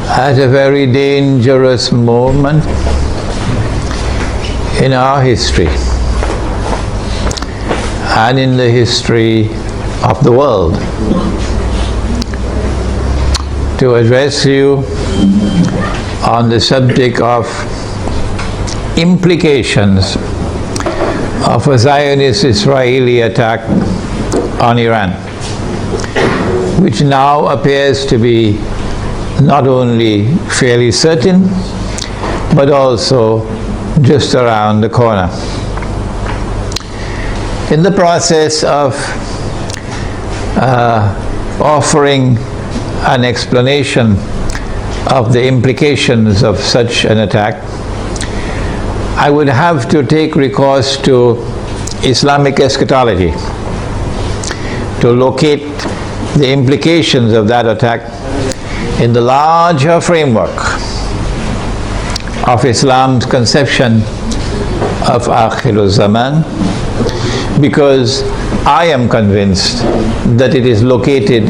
at a very dangerous moment in our history and in the history of the world to address you on the subject of implications of a Zionist Israeli attack on Iran, which now appears to be not only fairly certain, but also just around the corner. In the process of offering an explanation of the implications of such an attack, I would have to take recourse to Islamic eschatology to locate the implications of that attack in the larger framework of Islam's conception of Akhirul Zaman, because I am convinced that it is located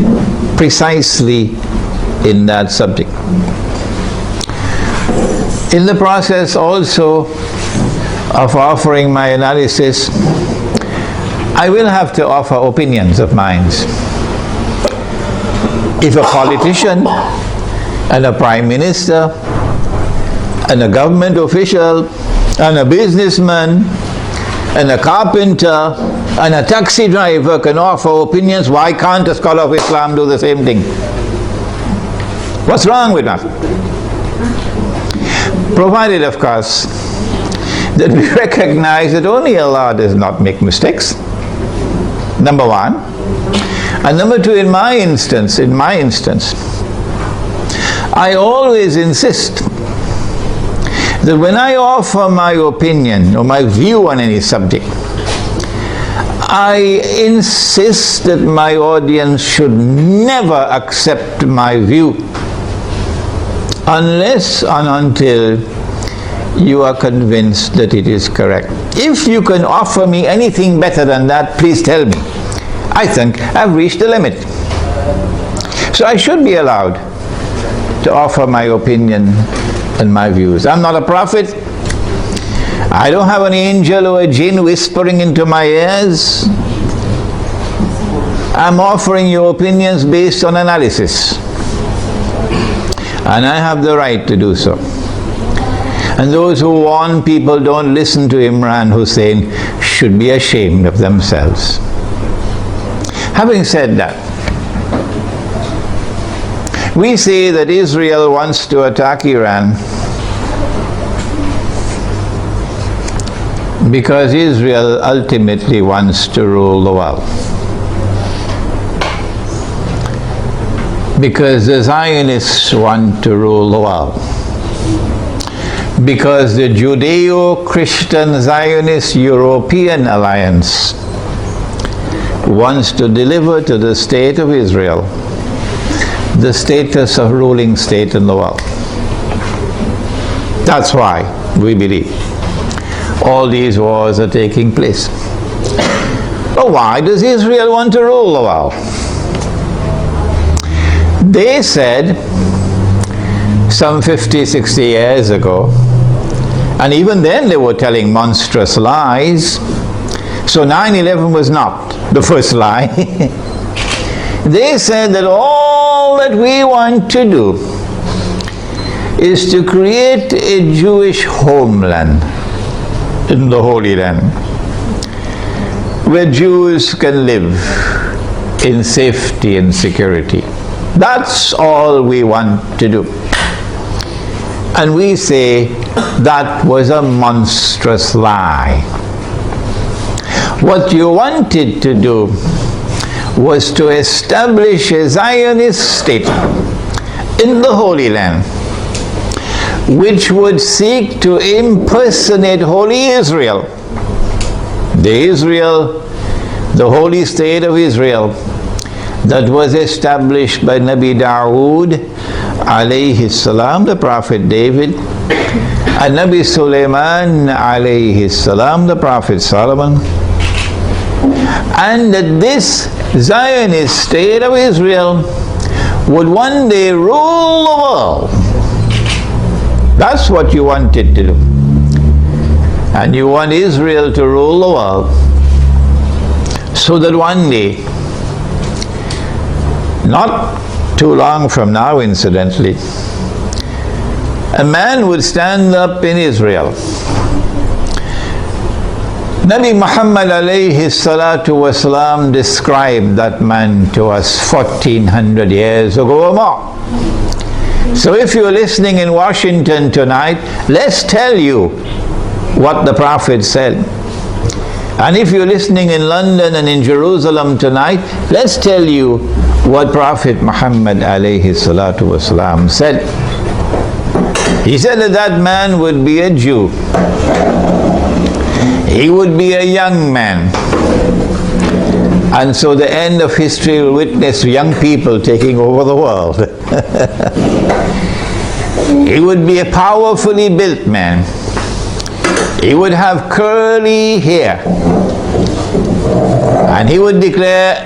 precisely in that subject. In the process also of offering my analysis, I will have to offer opinions of mine. If a politician and a prime minister and a government official and a businessman and a carpenter and a taxi driver can offer opinions, why can't a scholar of Islam do the same thing? What's wrong with that? Provided, of course, that we recognize that only Allah does not make mistakes, number one. And number two, in my instance, I always insist that when I offer my opinion or my view on any subject, I insist that my audience should never accept my view unless and until you are convinced that it is correct. If you can offer me anything better than that, please tell me. I think I've reached the limit. So I should be allowed to offer my opinion and my views. I'm not a prophet. I don't have an angel or a jinn whispering into my ears. I'm offering you opinions based on analysis. And I have the right to do so. And those who warn people don't listen to Imran Hosein should be ashamed of themselves. Having said that, we say that Israel wants to attack Iran because Israel ultimately wants to rule the world. Because the Zionists want to rule the world. Because the Judeo-Christian Zionist European Alliance wants to deliver to the state of Israel the status of ruling state in the world. That's why we believe all these wars are taking place. But why does Israel want to rule the world? They said some 50, 60 years ago, and even then they were telling monstrous lies. So 9/11 was not the first lie. They said that all that we want to do is to create a Jewish homeland in the Holy Land where Jews can live in safety and security. That's all we want to do. And we say that was a monstrous lie. What you wanted to do was to establish a Zionist state in the Holy Land, which would seek to impersonate Holy Israel, the holy state of Israel, that was established by Nabi Dawood alayhi salam, the Prophet David, and Nabi Sulaiman alayhi salam, the Prophet Solomon, and that this Zionist state of Israel would one day rule the world That's what you wanted to do. And you want Israel to rule the world so that one day, not too long from now incidentally, a man would stand up in Israel. Nabi Muhammad alayhi salatu wasalam described that man to us 1400 years ago or more. So if you're listening in Washington tonight, let's tell you what the Prophet said. And if you're listening in London and in Jerusalem tonight, let's tell you what Prophet Muhammad alayhi salatu wasalam said. He said that that man would be a Jew. He would be a young man. And so the end of history will witness young people taking over the world. He would be a powerfully built man. He would have curly hair. And he would declare,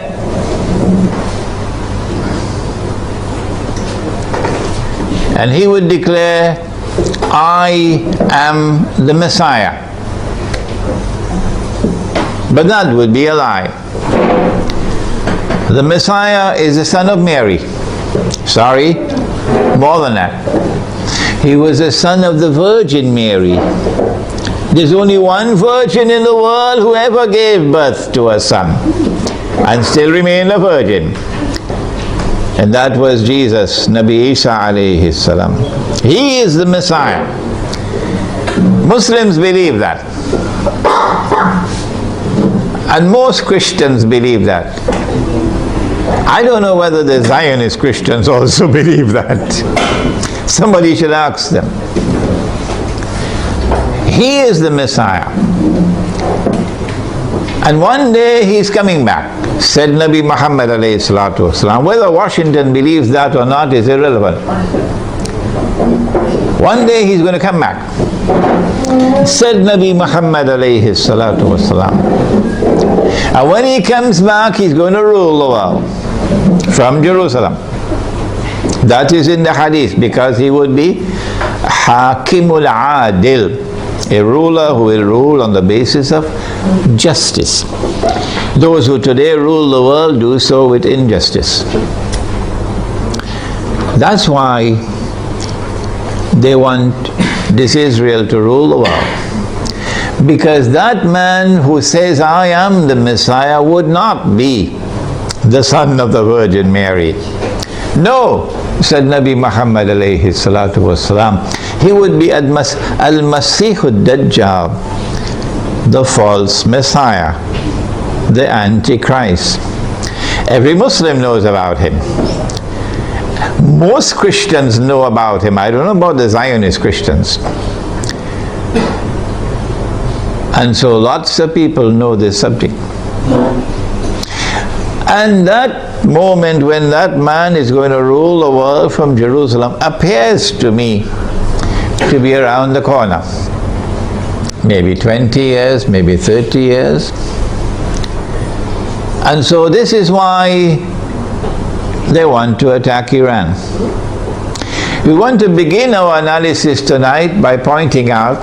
I am the Messiah. But that would be a lie. The Messiah is the son of Mary. Sorry, more than that. He was the son of the Virgin Mary. There's only one virgin in the world who ever gave birth to a son and still remained a virgin. And that was Jesus, Nabi Isa alayhi salam. He is the Messiah. Muslims believe that. And most Christians believe that. I don't know whether the Zionist Christians also believe that. Somebody should ask them. He is the Messiah. And one day he's coming back, said Nabi Muhammad alayhi salatu wasalam. Whether Washington believes that or not is irrelevant. One day he's going to come back, said Nabi Muhammad alayhi salatu wasalam. And when he comes back, he's going to rule the world from Jerusalem. That is in the hadith, because he would be Hakimul Adil, a ruler who will rule on the basis of justice. Those who today rule the world do so with injustice. That's why they want this Israel to rule the world. Because that man who says, I am the Messiah, would not be the son of the Virgin Mary. No, said Nabi Muhammad alayhi salatu wasalam, he would be al-Masih al-Dajjal, the false Messiah, the Antichrist. Every Muslim knows about him. Most Christians know about him. I don't know about the Zionist Christians. And so lots of people know this subject. And that moment when that man is going to rule the world from Jerusalem appears to me to be around the corner. Maybe 20 years, maybe 30 years. And so this is why they want to attack Iran. We want to begin our analysis tonight by pointing out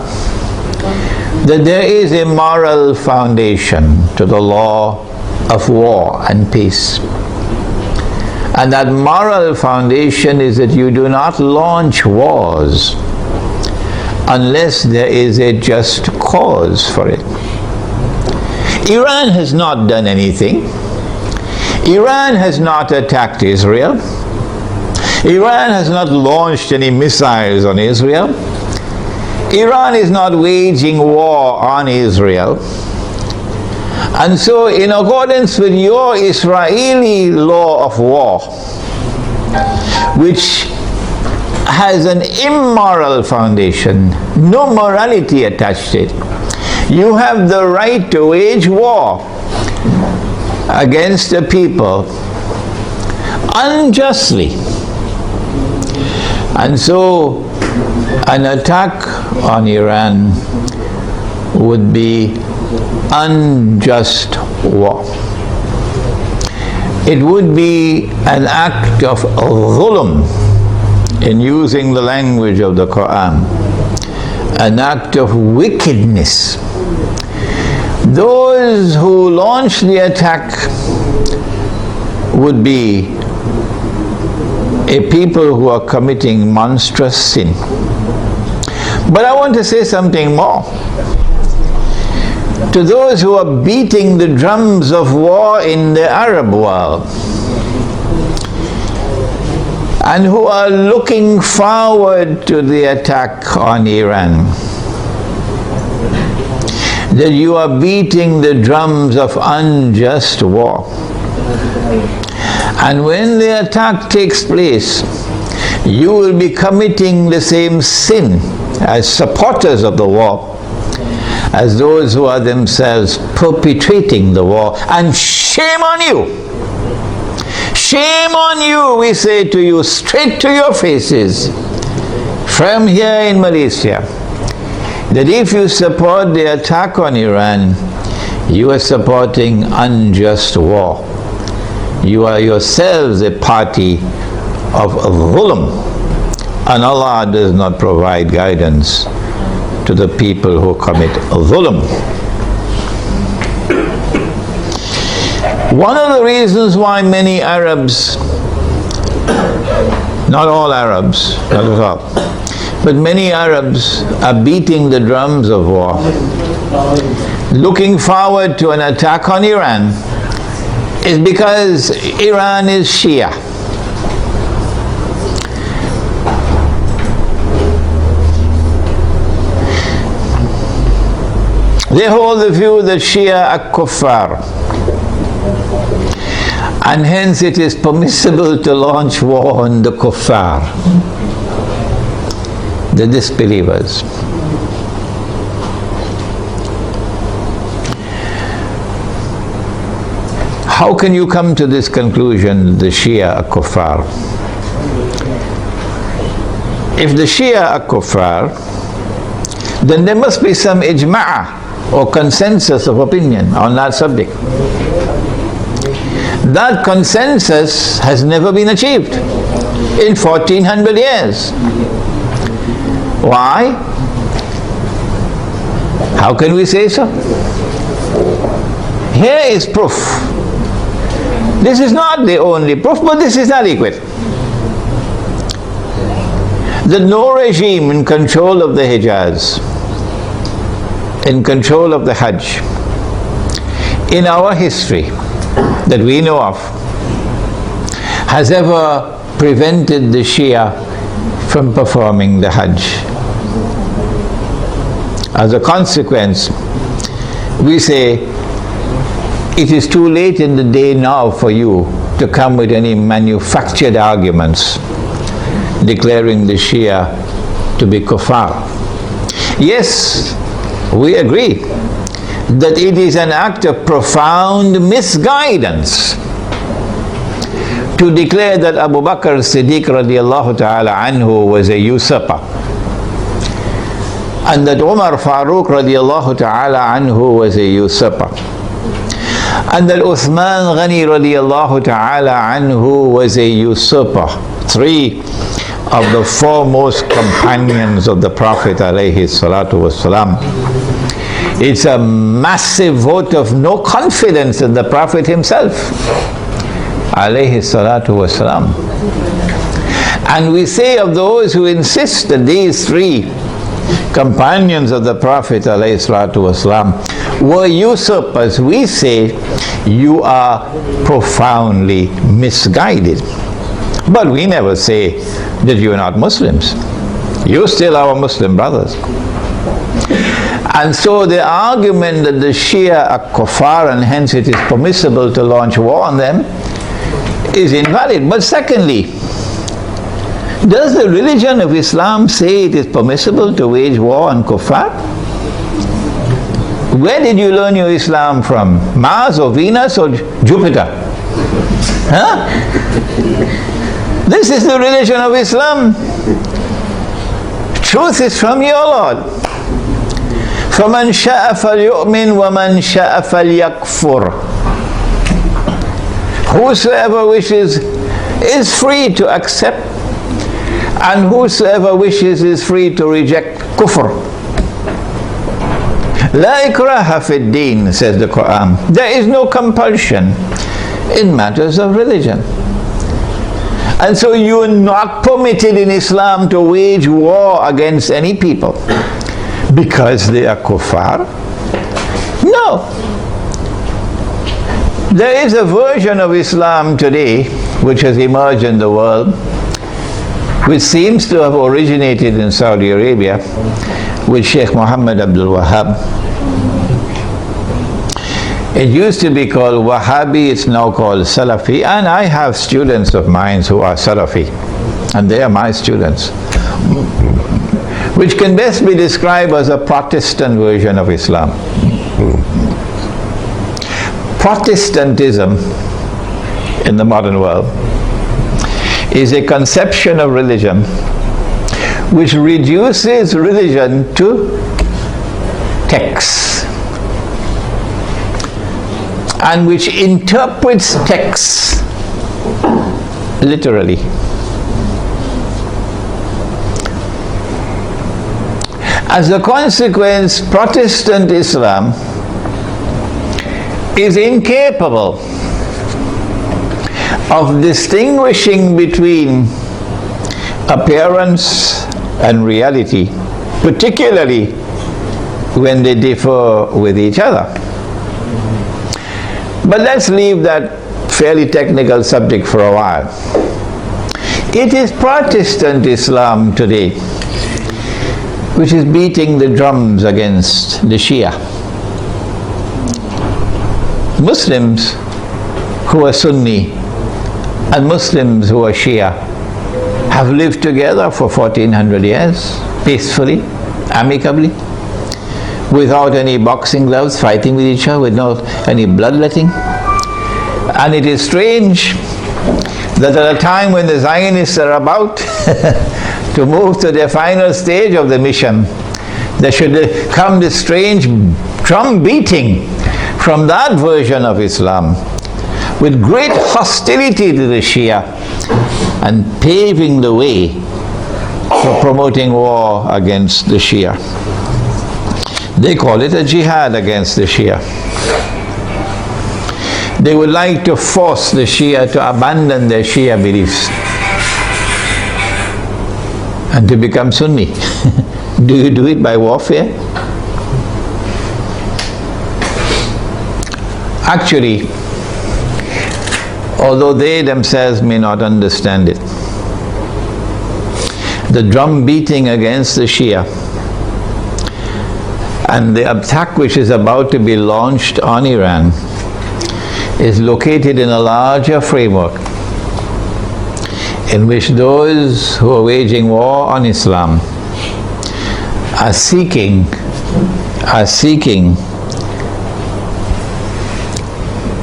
that there is a moral foundation to the law of war and peace. And that moral foundation is that you do not launch wars unless there is a just cause for it. Iran has not done anything. Iran has not attacked Israel. Iran has not launched any missiles on Israel. Iran is not waging war on Israel. And so in accordance with your Israeli law of war, which has an immoral foundation, no morality attached to it, you have the right to wage war against the people unjustly. And so an attack on Iran would be unjust war. It would be an act of dhulm in using the language of the Quran, an act of wickedness. Those who launch the attack would be a people who are committing monstrous sin. But I want to say something more. To those who are beating the drums of war in the Arab world and who are looking forward to the attack on Iran, that you are beating the drums of unjust war. And when the attack takes place, you will be committing the same sin as supporters of the war as those who are themselves perpetrating the war. And shame on you! Shame on you, we say to you, straight to your faces, from here in Malaysia, that if you support the attack on Iran, you are supporting unjust war. You are yourselves a party of dhulm, and Allah does not provide guidance to the people who commit dhulm. One of the reasons why many Arabs, not all Arabs, not at all, but many Arabs are beating the drums of war, looking forward to an attack on Iran, is because Iran is Shia. They hold the view that Shia are kuffar, and hence it is permissible to launch war on the kuffar, the disbelievers. How can you come to this conclusion, the Shia are kuffar? If the Shia are kuffar, then there must be some ijma' or consensus of opinion on that subject. That consensus has never been achieved in 1400 years. Why? How can we say so? Here is proof. This is not the only proof, but this is adequate. That no regime in control of the Hijaz, in control of the Hajj, in our history that we know of, has ever prevented the Shia from performing the Hajj. As a consequence, we say it is too late in the day now for you to come with any manufactured arguments declaring the Shia to be kuffar. Yes, we agree that it is an act of profound misguidance to declare that Abu Bakr Siddiq radiallahu ta'ala anhu was a usurper, and that Umar Farooq radiallahu ta'ala anhu was a usurper, and that Uthman Ghani radiallahu ta'ala anhu was a usurper. Three of the foremost companions of the Prophet alayhi salatu wasalam. It's a massive vote of no confidence in the Prophet himself alayhi salatu wasalam. And we say of those who insist that these three companions of the Prophet alayhi salatu wasalam were usurpers, we say you are profoundly misguided. But we never say that you are not Muslims. You still are our Muslim brothers. And so the argument that the Shia are kuffar and hence it is permissible to launch war on them is invalid. But secondly, does the religion of Islam say it is permissible to wage war on kuffar? Where did you learn your Islam from? Mars or Venus or Jupiter? Huh? This is the religion of Islam. Truth is from your Lord. فَمَنْ شَاءَ فَلْيُؤْمِنْ وَمَنْ شَاءَ فَلْيَكْفُرْ. Whosoever wishes is free to accept, And whosoever wishes is free to reject kufr. La ikraha fid din, says the Quran. There is no compulsion in matters of religion. And so you are not permitted in Islam to wage war against any people because they are kuffar. No. There is a version of Islam today which has emerged in the world, which seems to have originated in Saudi Arabia with Sheikh Muhammad Abdul Wahhab. It used to be called Wahhabi, it's now called Salafi, and I have students of mine who are Salafi, and they are my students, which can best be described as a Protestant version of Islam. Protestantism in the modern world is a conception of religion which reduces religion to texts and which interprets texts literally. As a consequence, Protestant Islam is incapable of distinguishing between appearance and reality, particularly when they differ with each other. But let's leave that fairly technical subject for a while. It is Protestant Islam today which is beating the drums against the Shia. Muslims who are Sunni and Muslims who are Shia have lived together for 1400 years, peacefully, amicably, without any boxing gloves, fighting with each other, without any bloodletting. And it is strange that at a time when the Zionists are about to move to their final stage of the mission, there should come this strange drum beating from that version of Islam with great hostility to the Shia and paving the way for promoting war against the Shia. They call it a jihad against the Shia. They would like to force the Shia to abandon their Shia beliefs and to become Sunni. Do you do it by warfare? Actually, although they themselves may not understand it, the drum beating against the Shia and the attack which is about to be launched on Iran is located in a larger framework in which those who are waging war on Islam are seeking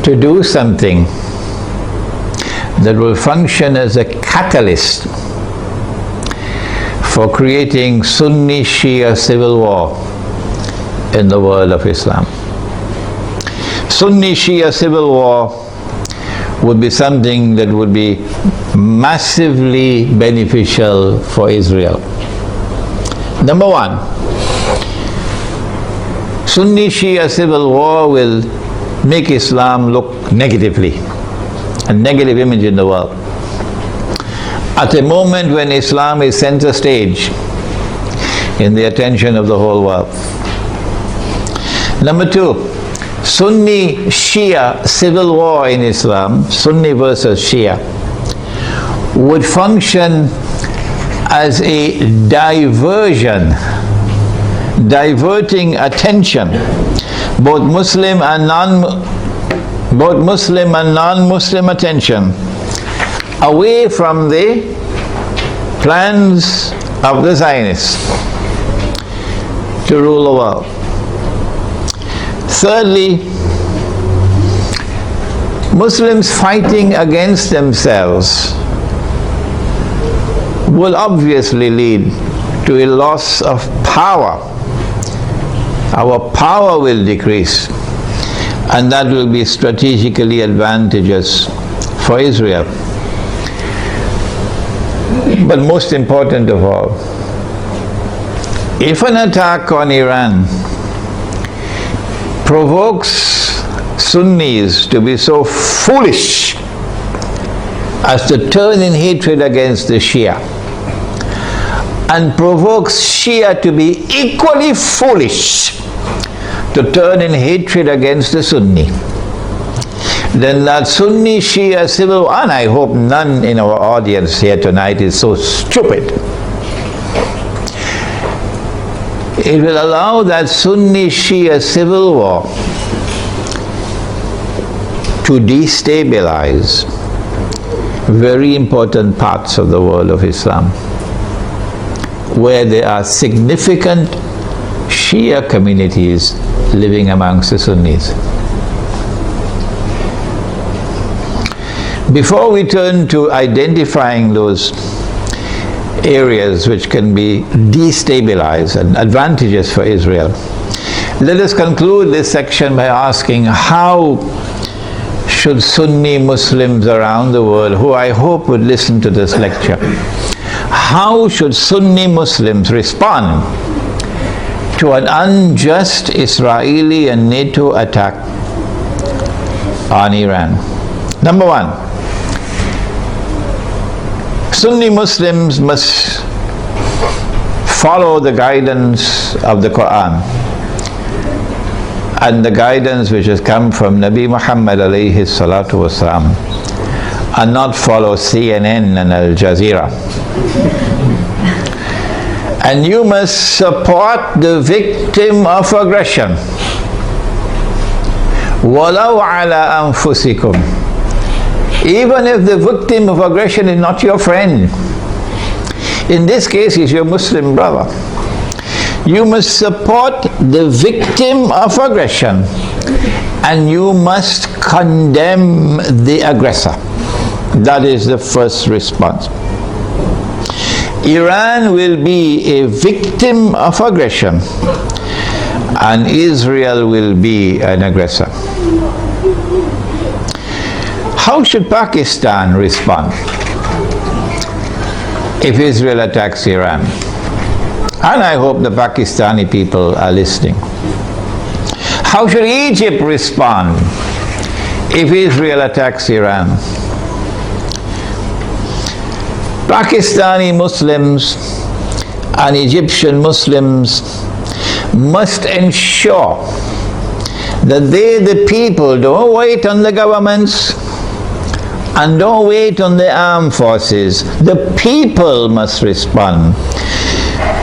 to do something that will function as a catalyst for creating Sunni-Shia civil war in the world of Islam. Sunni-Shia civil war would be something that would be massively beneficial for Israel. Number one, Sunni-Shia civil war will make Islam look negatively, a negative image in the world, at a moment when Islam is center stage in the attention of the whole world. Number two, Sunni-Shia civil war in Islam, Sunni versus Shia, would function as a diversion, diverting attention, both Muslim and non-Muslim attention, away from the plans of the Zionists to rule the world. Thirdly, Muslims fighting against themselves will obviously lead to a loss of power. Our power will decrease, and that will be strategically advantageous for Israel. But most important of all, if an attack on Iran provokes Sunnis to be so foolish as to turn in hatred against the Shia, and provokes Shia to be equally foolish to turn in hatred against the Sunni, then that Sunni Shia civil war, and I hope none in our audience here tonight is so stupid, it will allow that Sunni Shia civil war to destabilize very important parts of the world of Islam, where there are significant Shia communities living amongst the Sunnis. Before we turn to identifying those areas which can be destabilized and advantageous for Israel, let us conclude this section by asking, how should Sunni Muslims around the world, who I hope would listen to this lecture, how should Sunni Muslims respond to an unjust Israeli and NATO attack on Iran? Number one, Sunni Muslims must follow the guidance of the Quran and the guidance which has come from Nabi Muhammad alayhi salatu wasalam, and not follow CNN and Al Jazeera. And you must support the victim of aggression, وَلَوْ عَلَىٰ أَنفُسِكُمْ, even if the victim of aggression is not your friend. In this case, he's your Muslim brother. You must support the victim of aggression, and you must condemn the aggressor. That is the first response. Iran will be a victim of aggression, and Israel will be an aggressor. How should Pakistan respond if Israel attacks Iran? And I hope the Pakistani people are listening. How should Egypt respond if Israel attacks Iran? Pakistani Muslims and Egyptian Muslims must ensure that they, the people, don't wait on the governments and don't wait on the armed forces. The people must respond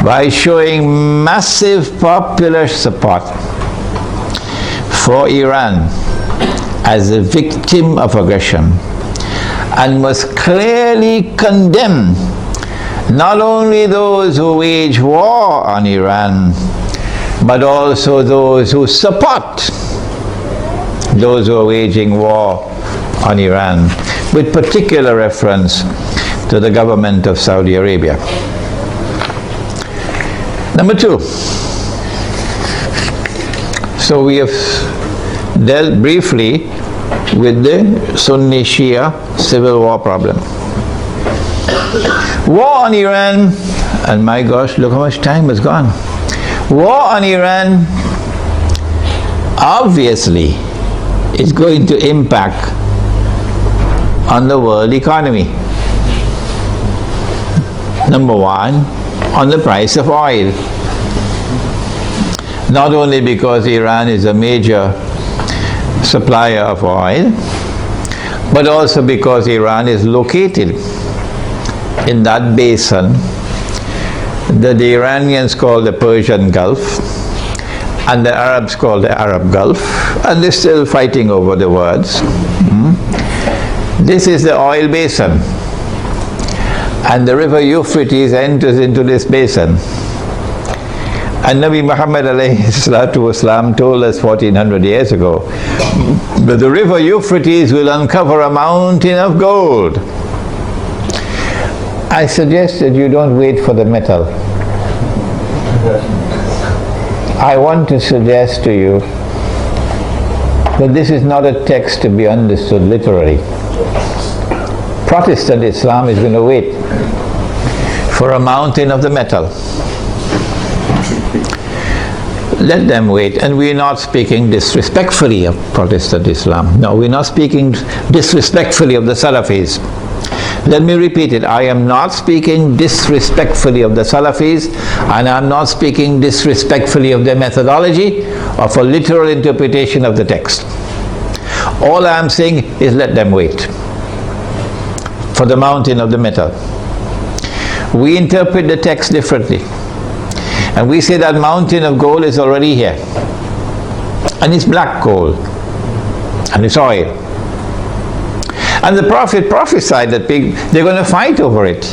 by showing massive popular support for Iran as a victim of aggression, and must clearly condemn not only those who wage war on Iran, but also those who support those who are waging war on Iran, with particular reference to the government of Saudi Arabia. Number two, so we have dealt briefly with the Sunni Shia civil war problem. War on Iran, and my gosh, look how much time has gone. War on Iran obviously is going to impact on the world economy. Number one, on the price of oil. Not only because Iran is a major supplier of oil, but also because Iran is located in that basin that the Iranians call the Persian Gulf and the Arabs call the Arab Gulf, and they're still fighting over the words. This is the oil basin, and the river Euphrates enters into this basin. And Nabi Muhammad alayhi salatu wasalam told us 1400 years ago that the river Euphrates will uncover a mountain of gold. I suggest that you don't wait for the metal. I want to suggest to you that this is not a text to be understood literally. Protestant Islam is going to wait. for a mountain of the metal. Let them wait. And we're not speaking disrespectfully of Protestant Islam. No, we're not speaking disrespectfully of the Salafis. Let me repeat it. I am not speaking disrespectfully of the Salafis, and I'm not speaking disrespectfully of their methodology or for literal interpretation of the text. All I'm saying is let them wait for the mountain of the metal. We interpret the text differently. And we say that mountain of gold is already here. And it's black gold. And it's oil. And the Prophet prophesied that they're going to fight over it.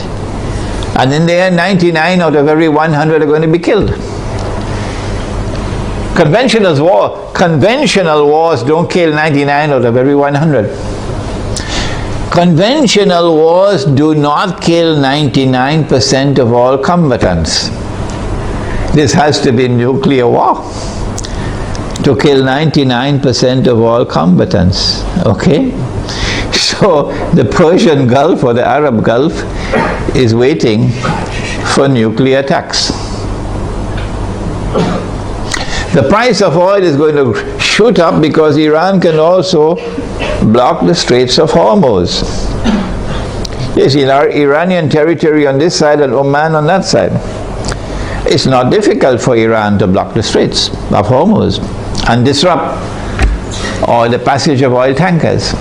And in the end, 99 out of every 100 are going to be killed. Conventional wars don't kill 99 out of every 100. Conventional wars do not kill 99% of all combatants. This has to be nuclear war to kill 99% of all combatants. Okay? So the Persian Gulf or the Arab Gulf is waiting for nuclear attacks. The price of oil is going to shoot up because Iran can also block the Straits of Hormuz. Yes, in our Iranian territory on this side and Oman on that side. It's not difficult for Iran to block the Straits of Hormuz and disrupt or the passage of oil tankers.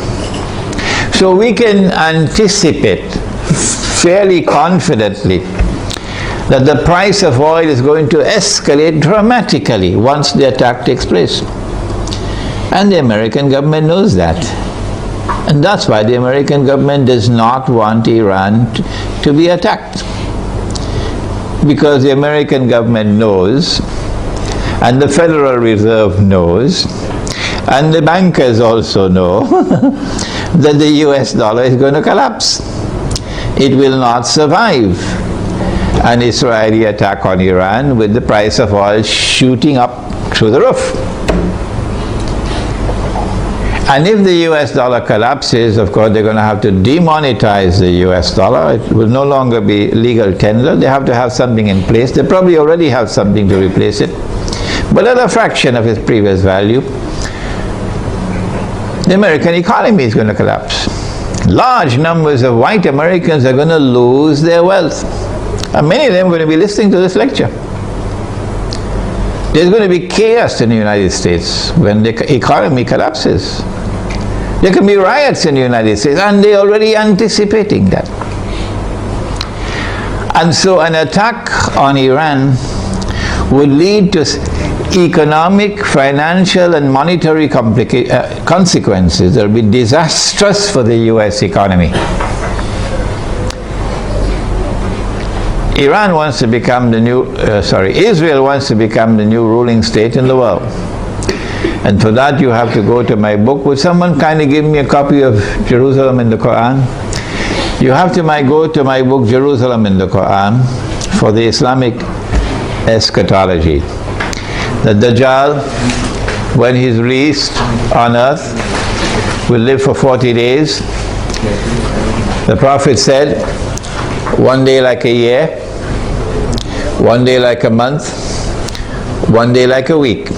So we can anticipate fairly confidently that the price of oil is going to escalate dramatically once the attack takes place. And the American government knows that. And that's why the American government does not want Iran to be attacked. Because the American government knows, and the Federal Reserve knows, and the bankers also know that the US dollar is going to collapse. It will not survive an Israeli attack on Iran with the price of oil shooting up through the roof. And if the US dollar collapses, of course, they're going to have to demonetize the US dollar. It will no longer be legal tender. They have to have something in place. They probably already have something to replace it, but at a fraction of its previous value. The American economy is going to collapse. Large numbers of white Americans are going to lose their wealth. And many of them are going to be listening to this lecture. There's going to be chaos in the United States when the economy collapses. There can be riots in the United States, and they're already anticipating that. And so an attack on Iran would lead to economic, financial, and monetary consequences that will be disastrous for the US economy. Israel wants to become the new ruling state in the world. And for that you have to go to my book. Would someone kindly give me a copy of Jerusalem in the Quran? You have to go to my book, Jerusalem in the Quran, for the Islamic eschatology. The Dajjal, when he's released on earth, will live for 40 days. The Prophet said, one day like a year, one day like a month, one day like a week,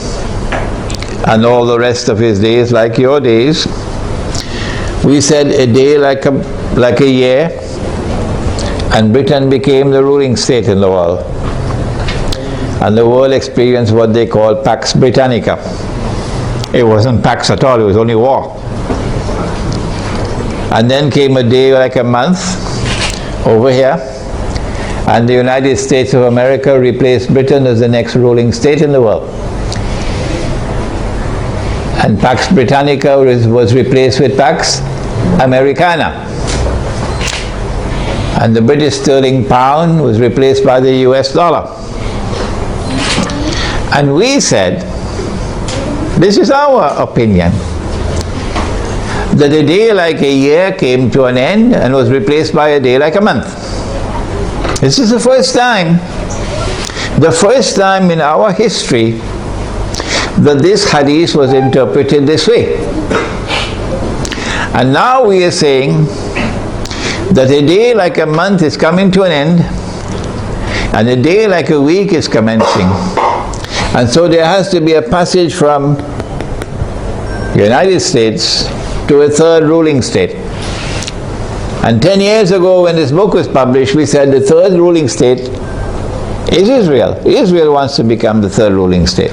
and all the rest of his days like your days. We said a day like a year, and Britain became the ruling state in the world. And the world experienced what they call Pax Britannica. It wasn't Pax at all, it was only war. And then came a day like a month over here, and the United States of America replaced Britain as the next ruling state in the world. And Pax Britannica was replaced with Pax Americana. And the British sterling pound was replaced by the US dollar. And we said, this is our opinion, that a day like a year came to an end and was replaced by a day like a month. This is the first time in our history that this hadith was interpreted this way. And now we are saying that a day like a month is coming to an end And a day like a week is commencing. And so there has to be a passage from the United States to a third ruling state. And 10 years ago when this book was published, we said the third ruling state is Israel. Israel wants to become the third ruling state.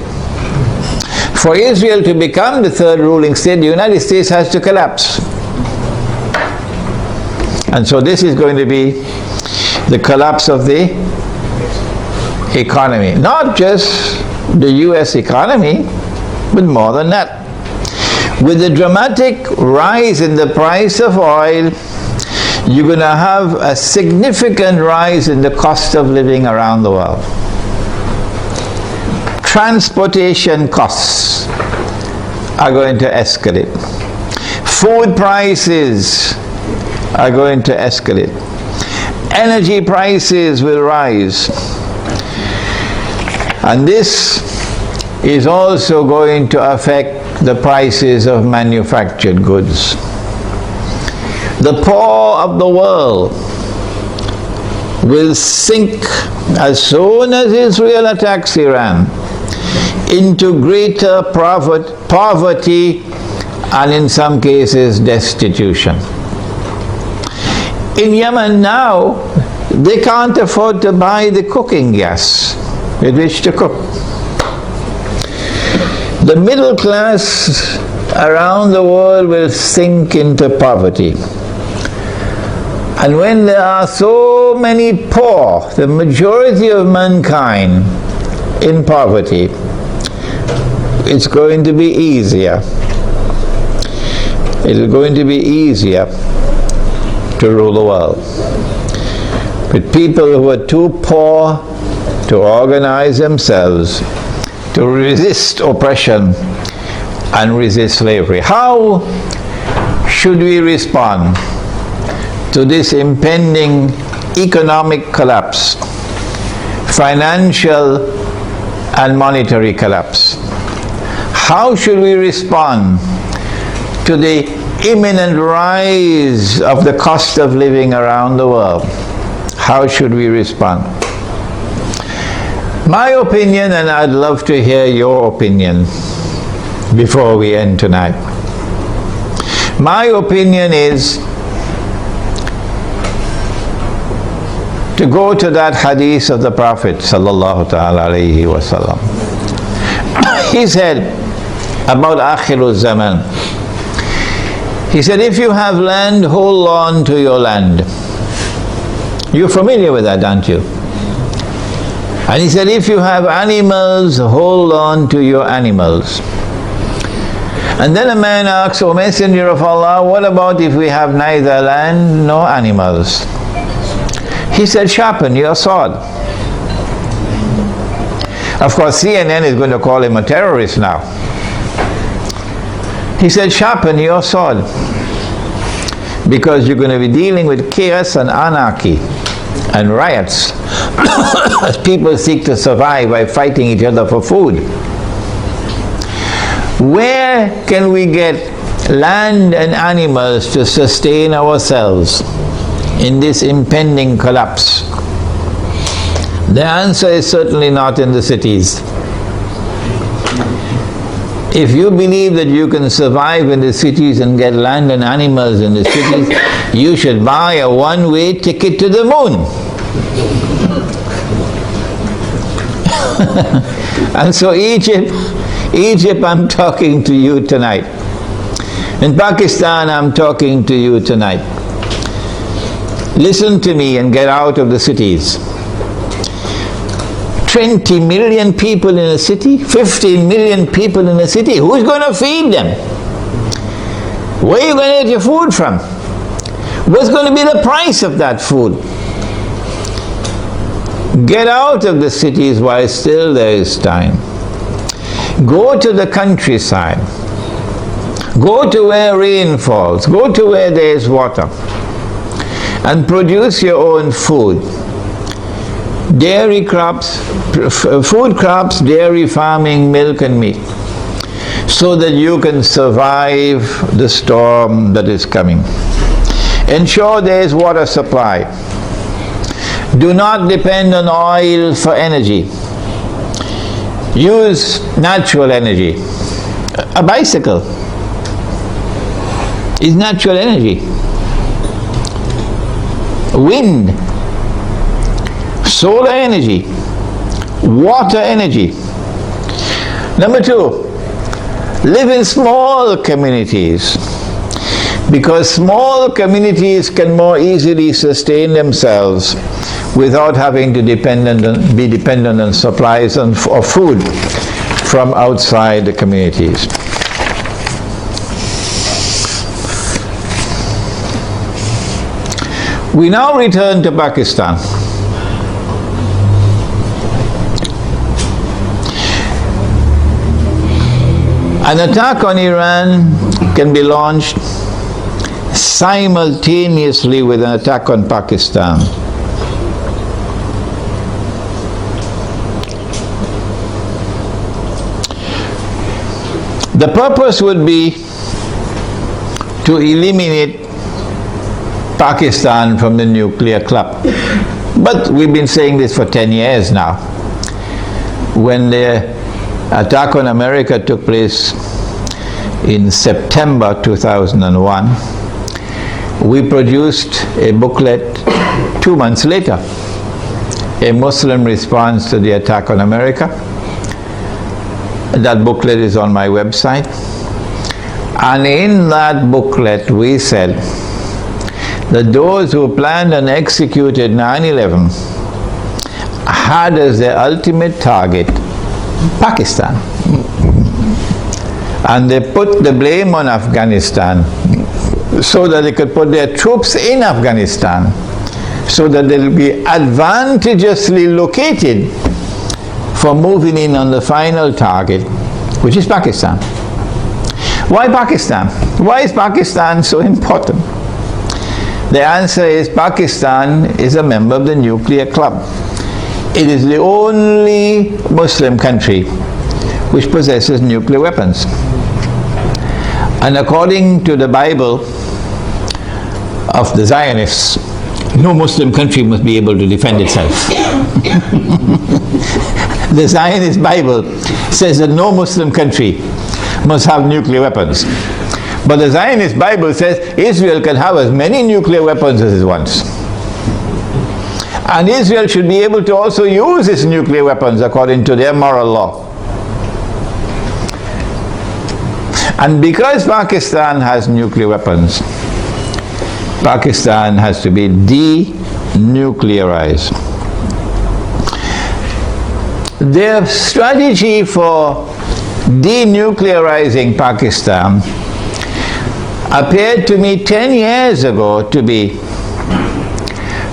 For Israel to become the third ruling state, the United States has to collapse. And so this is going to be the collapse of the economy. Not just the US economy, but more than that. With the dramatic rise in the price of oil, you're going to have a significant rise in the cost of living around the world. Transportation costs are going to escalate. Food prices are going to escalate. Energy prices will rise. And this is also going to affect the prices of manufactured goods. The poor of the world will sink as soon as Israel attacks Iran into greater poverty and in some cases destitution. In Yemen now, they can't afford to buy the cooking gas with which to cook. The middle class around the world will sink into poverty. And when there are so many poor, the majority of mankind in poverty, it's going to be easier. It's going to be easier to rule the world. But people who are too poor to organize themselves, to resist oppression and resist slavery. How should we respond to this impending economic collapse, financial and monetary collapse? How should we respond to the imminent rise of the cost of living around the world? How should we respond? My opinion, and I'd love to hear your opinion before we end tonight. My opinion is to go to that hadith of the Prophet sallallahu ta'ala alayhi wa sallam. He said about Akhirul Zaman, he said, if you have land, hold on to your land. You're familiar with that, aren't you? And he said, if you have animals, hold on to your animals. And then a man asks, O Messenger of Allah, what about if we have neither land nor animals? He said, sharpen your sword. Of course, CNN is going to call him a terrorist now. He said, sharpen your sword, because you're going to be dealing with chaos and anarchy and riots as people seek to survive by fighting each other for food. Where can we get land and animals to sustain ourselves in this impending collapse? The answer is certainly not in the cities. If you believe that you can survive in the cities and get land and animals in the cities, you should buy a one-way ticket to the moon. And so Egypt, I'm talking to you tonight. In Pakistan, I'm talking to you tonight. Listen to me and get out of the cities. 20 million people in a city, 15 million people in a city. Who's going to feed them? Where are you going to get your food from? What's going to be the price of that food? Get out of the cities while still there is time. Go to the countryside. Go to where rain falls. Go to where there is water. And produce your own food. Dairy crops, food crops, dairy farming, milk and meat, so that you can survive the storm that is coming. Ensure there is water supply. Do not depend on oil for energy. Use natural energy. A bicycle is natural energy. Wind, solar energy, water energy. Number two, live in small communities, because small communities can more easily sustain themselves without having to be dependent on supplies of food from outside the communities. We now return to Pakistan. An attack on Iran can be launched simultaneously with an attack on Pakistan. The purpose would be to eliminate Pakistan from the nuclear club. But we've been saying this for 10 years now. When the attack on America took place in September 2001, we produced a booklet 2 months later, a Muslim response to the attack on America. That booklet is on my website. And in that booklet we said that those who planned and executed 9/11 had as their ultimate target Pakistan. And they put the blame on Afghanistan so that they could put their troops in Afghanistan so that they'll be advantageously located for moving in on the final target, which is Pakistan. Why Pakistan? Why is Pakistan so important? The answer is Pakistan is a member of the nuclear club. It is the only Muslim country which possesses nuclear weapons. And according to the Bible of the Zionists, no Muslim country must be able to defend itself. The Zionist Bible says that no Muslim country must have nuclear weapons. But the Zionist Bible says Israel can have as many nuclear weapons as it wants. And Israel should be able to also use its nuclear weapons according to their moral law. And because Pakistan has nuclear weapons, Pakistan has to be denuclearized. Their strategy for denuclearizing Pakistan appeared to me 10 years ago to be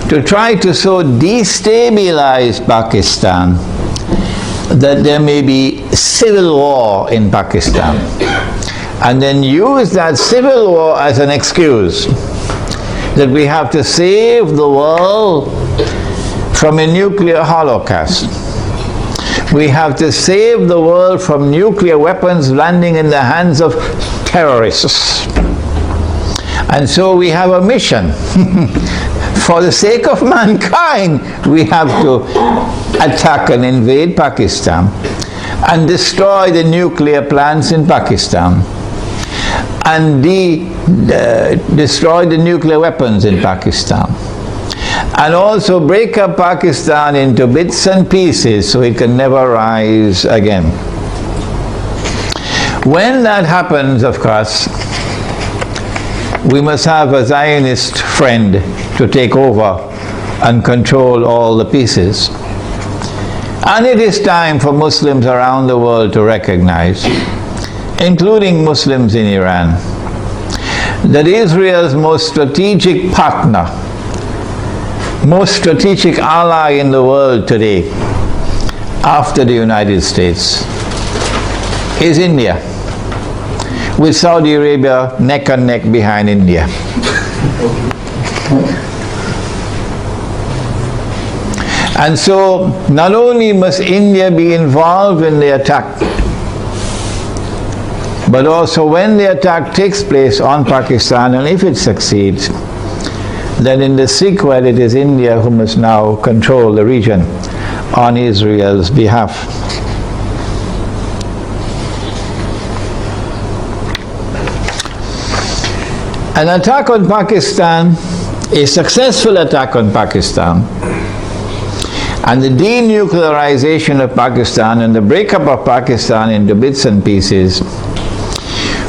to try to so destabilize Pakistan that there may be civil war in Pakistan, and then use that civil war as an excuse that we have to save the world from a nuclear holocaust. We have to save the world from nuclear weapons landing in the hands of terrorists. And so we have a mission. For the sake of mankind, we have to attack and invade Pakistan and destroy the nuclear plants in Pakistan and destroy the nuclear weapons in Pakistan, and also break up Pakistan into bits and pieces so it can never rise again. When that happens, of course, we must have a Zionist friend to take over and control all the pieces. And it is time for Muslims around the world to recognize, including Muslims in Iran, that Israel's most strategic partner, most strategic ally in the world today, after the United States, is India, with Saudi Arabia neck and neck behind India. And so not only must India be involved in the attack, but also when the attack takes place on Pakistan, and if it succeeds, then in the sequel it is India who must now control the region on Israel's behalf. An attack on Pakistan, a successful attack on Pakistan, and the denuclearization of Pakistan and the breakup of Pakistan into bits and pieces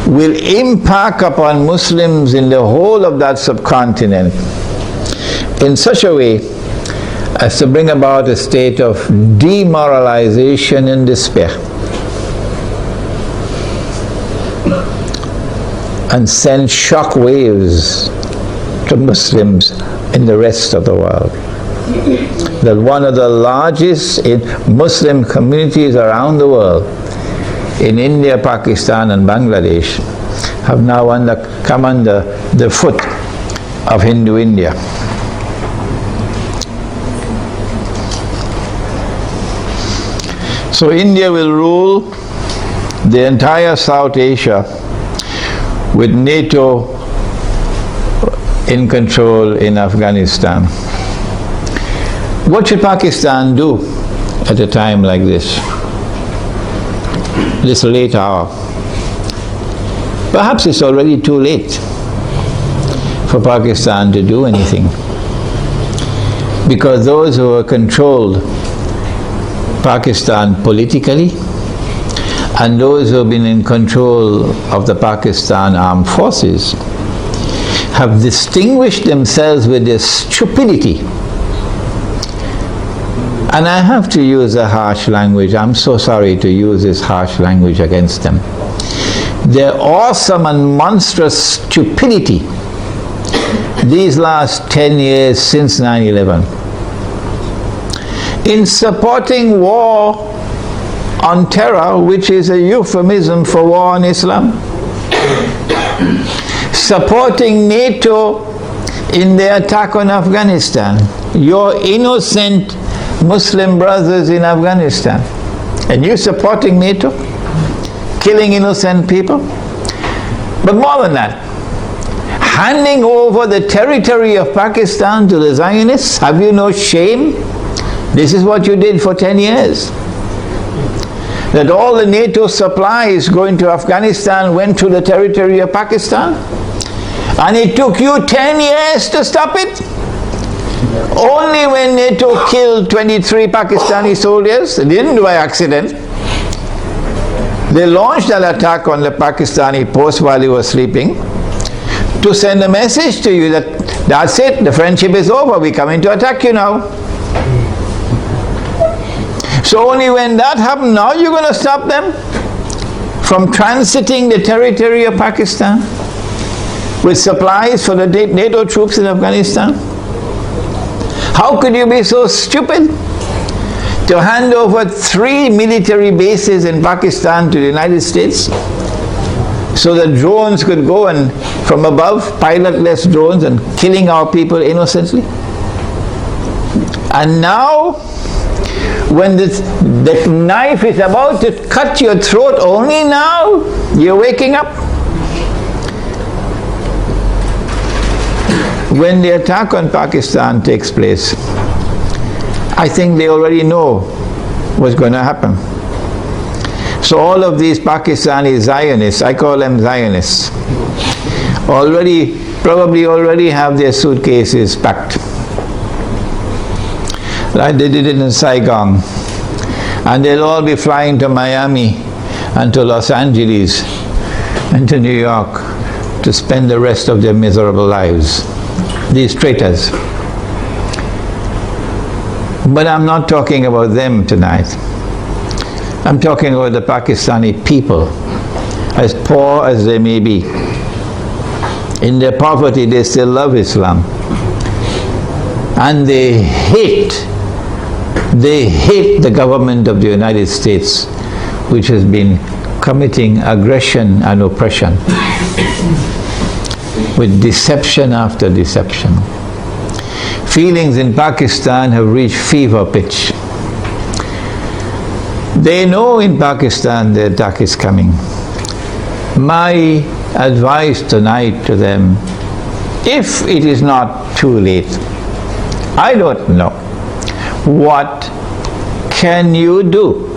will impact upon Muslims in the whole of that subcontinent in such a way as to bring about a state of demoralization and despair, and send shock waves to Muslims in the rest of the world. That one of the largest Muslim communities around the world, in India, Pakistan and Bangladesh, have now come under the foot of Hindu India. So India will rule the entire South Asia with NATO in control in Afghanistan. What should Pakistan do at a time like this late hour? Perhaps it's already too late for Pakistan to do anything, because those who have controlled Pakistan politically and those who have been in control of the Pakistan armed forces have distinguished themselves with their stupidity. And I have to use a harsh language. I'm so sorry to use this harsh language against them. Their awesome and monstrous stupidity these last 10 years since 9/11 in supporting war on terror, which is a euphemism for war on Islam, supporting NATO in their attack on Afghanistan, your innocent Muslim brothers in Afghanistan, and you supporting NATO, killing innocent people. But more than that, handing over the territory of Pakistan to the Zionists. Have you no shame? This is what you did for 10 years. That all the NATO supplies going to Afghanistan went to the territory of Pakistan, and it took you 10 years to stop it. Only when NATO killed 23 Pakistani soldiers, they didn't do by accident. They launched an attack on the Pakistani post while he was sleeping to send a message to you that that's it, the friendship is over, we're coming to attack you now. So only when that happened, now you're going to stop them from transiting the territory of Pakistan with supplies for the NATO troops in Afghanistan? How could you be so stupid to hand over 3 military bases in Pakistan to the United States so that drones could go and from above, pilotless drones, and killing our people innocently? And now, when the knife is about to cut your throat, only now you're waking up. When the attack on Pakistan takes place, I think they already know what's going to happen. So all of these Pakistani Zionists, I call them Zionists, probably already have their suitcases packed. Like they did it in Saigon. And they'll all be flying to Miami and to Los Angeles and to New York to spend the rest of their miserable lives. These traitors. But I'm not talking about them tonight. I'm talking about the Pakistani people, as poor as they may be. In their poverty, they still love Islam. And they hate the government of the United States, which has been committing aggression and oppression with deception after deception. Feelings in Pakistan have reached fever pitch. They know in Pakistan the attack is coming. My advice tonight to them if it is not too late, I don't know, what can you do?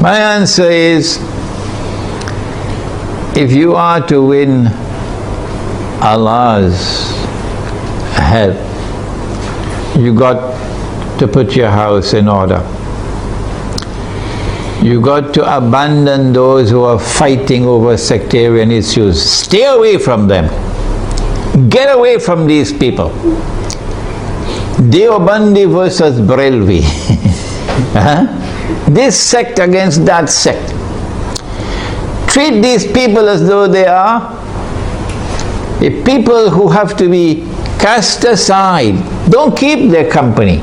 My answer is, if you are to win Allah's help, you got to put your house in order. You got to abandon those who are fighting over sectarian issues. Stay away from them. Get away from these people. Deobandi versus Barelvi. This sect against that sect. Treat these people as though they are people who have to be cast aside. Don't keep their company.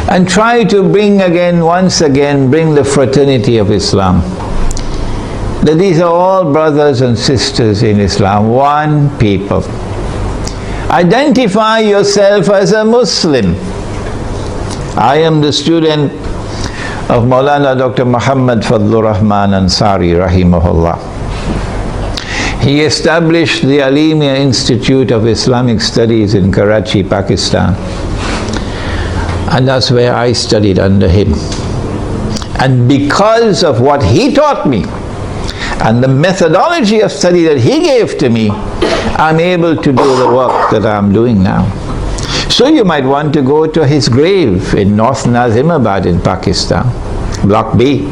And try to bring once again, the fraternity of Islam. That these are all brothers and sisters in Islam, one people. Identify yourself as a Muslim. I am the student of Maulana Dr. Muhammad Fadlur Rahman Ansari, rahimahullah. He established the Alimia Institute of Islamic Studies in Karachi, Pakistan. And that's where I studied under him. And because of what he taught me, and the methodology of study that he gave to me, I'm able to do the work that I'm doing now. So you might want to go to his grave in North Nazimabad in Pakistan, Block B.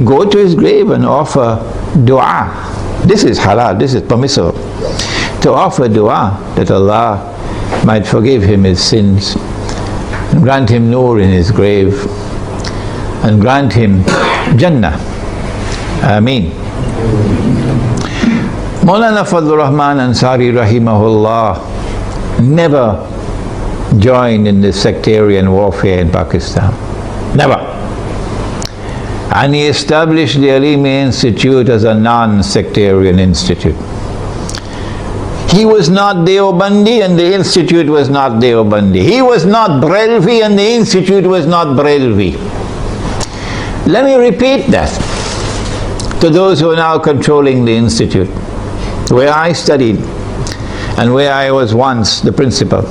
Go to his grave and offer dua. This is halal, this is permissible. To offer dua that Allah might forgive him his sins, and grant him nur in his grave, and grant him Jannah. Ameen. Maulana Fadlur Rahman Ansari rahimahullah never joined in the sectarian warfare in Pakistan. Never. And he established the Alimia Institute as a non-sectarian institute. He was not Deobandi and the institute was not Deobandi. He was not Barelvi and the institute was not Barelvi. Let me repeat that to those who are now controlling the institute, where I studied and where I was once the principal.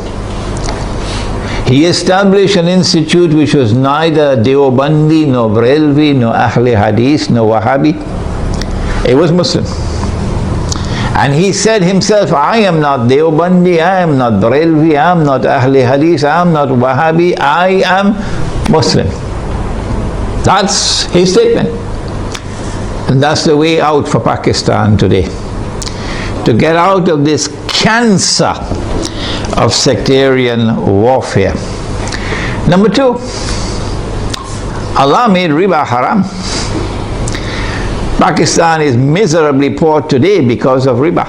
He established an institute which was neither Deobandi, nor Barelvi, nor Ahli Hadith, nor Wahhabi. It was Muslim. And he said himself, I am not Deobandi, I am not Barelvi, I am not Ahli Hadith, I am not Wahhabi, I am Muslim. That's his statement. And that's the way out for Pakistan today. To get out of this cancer of sectarian warfare. Number two, Allah made riba haram. Pakistan is miserably poor today because of riba.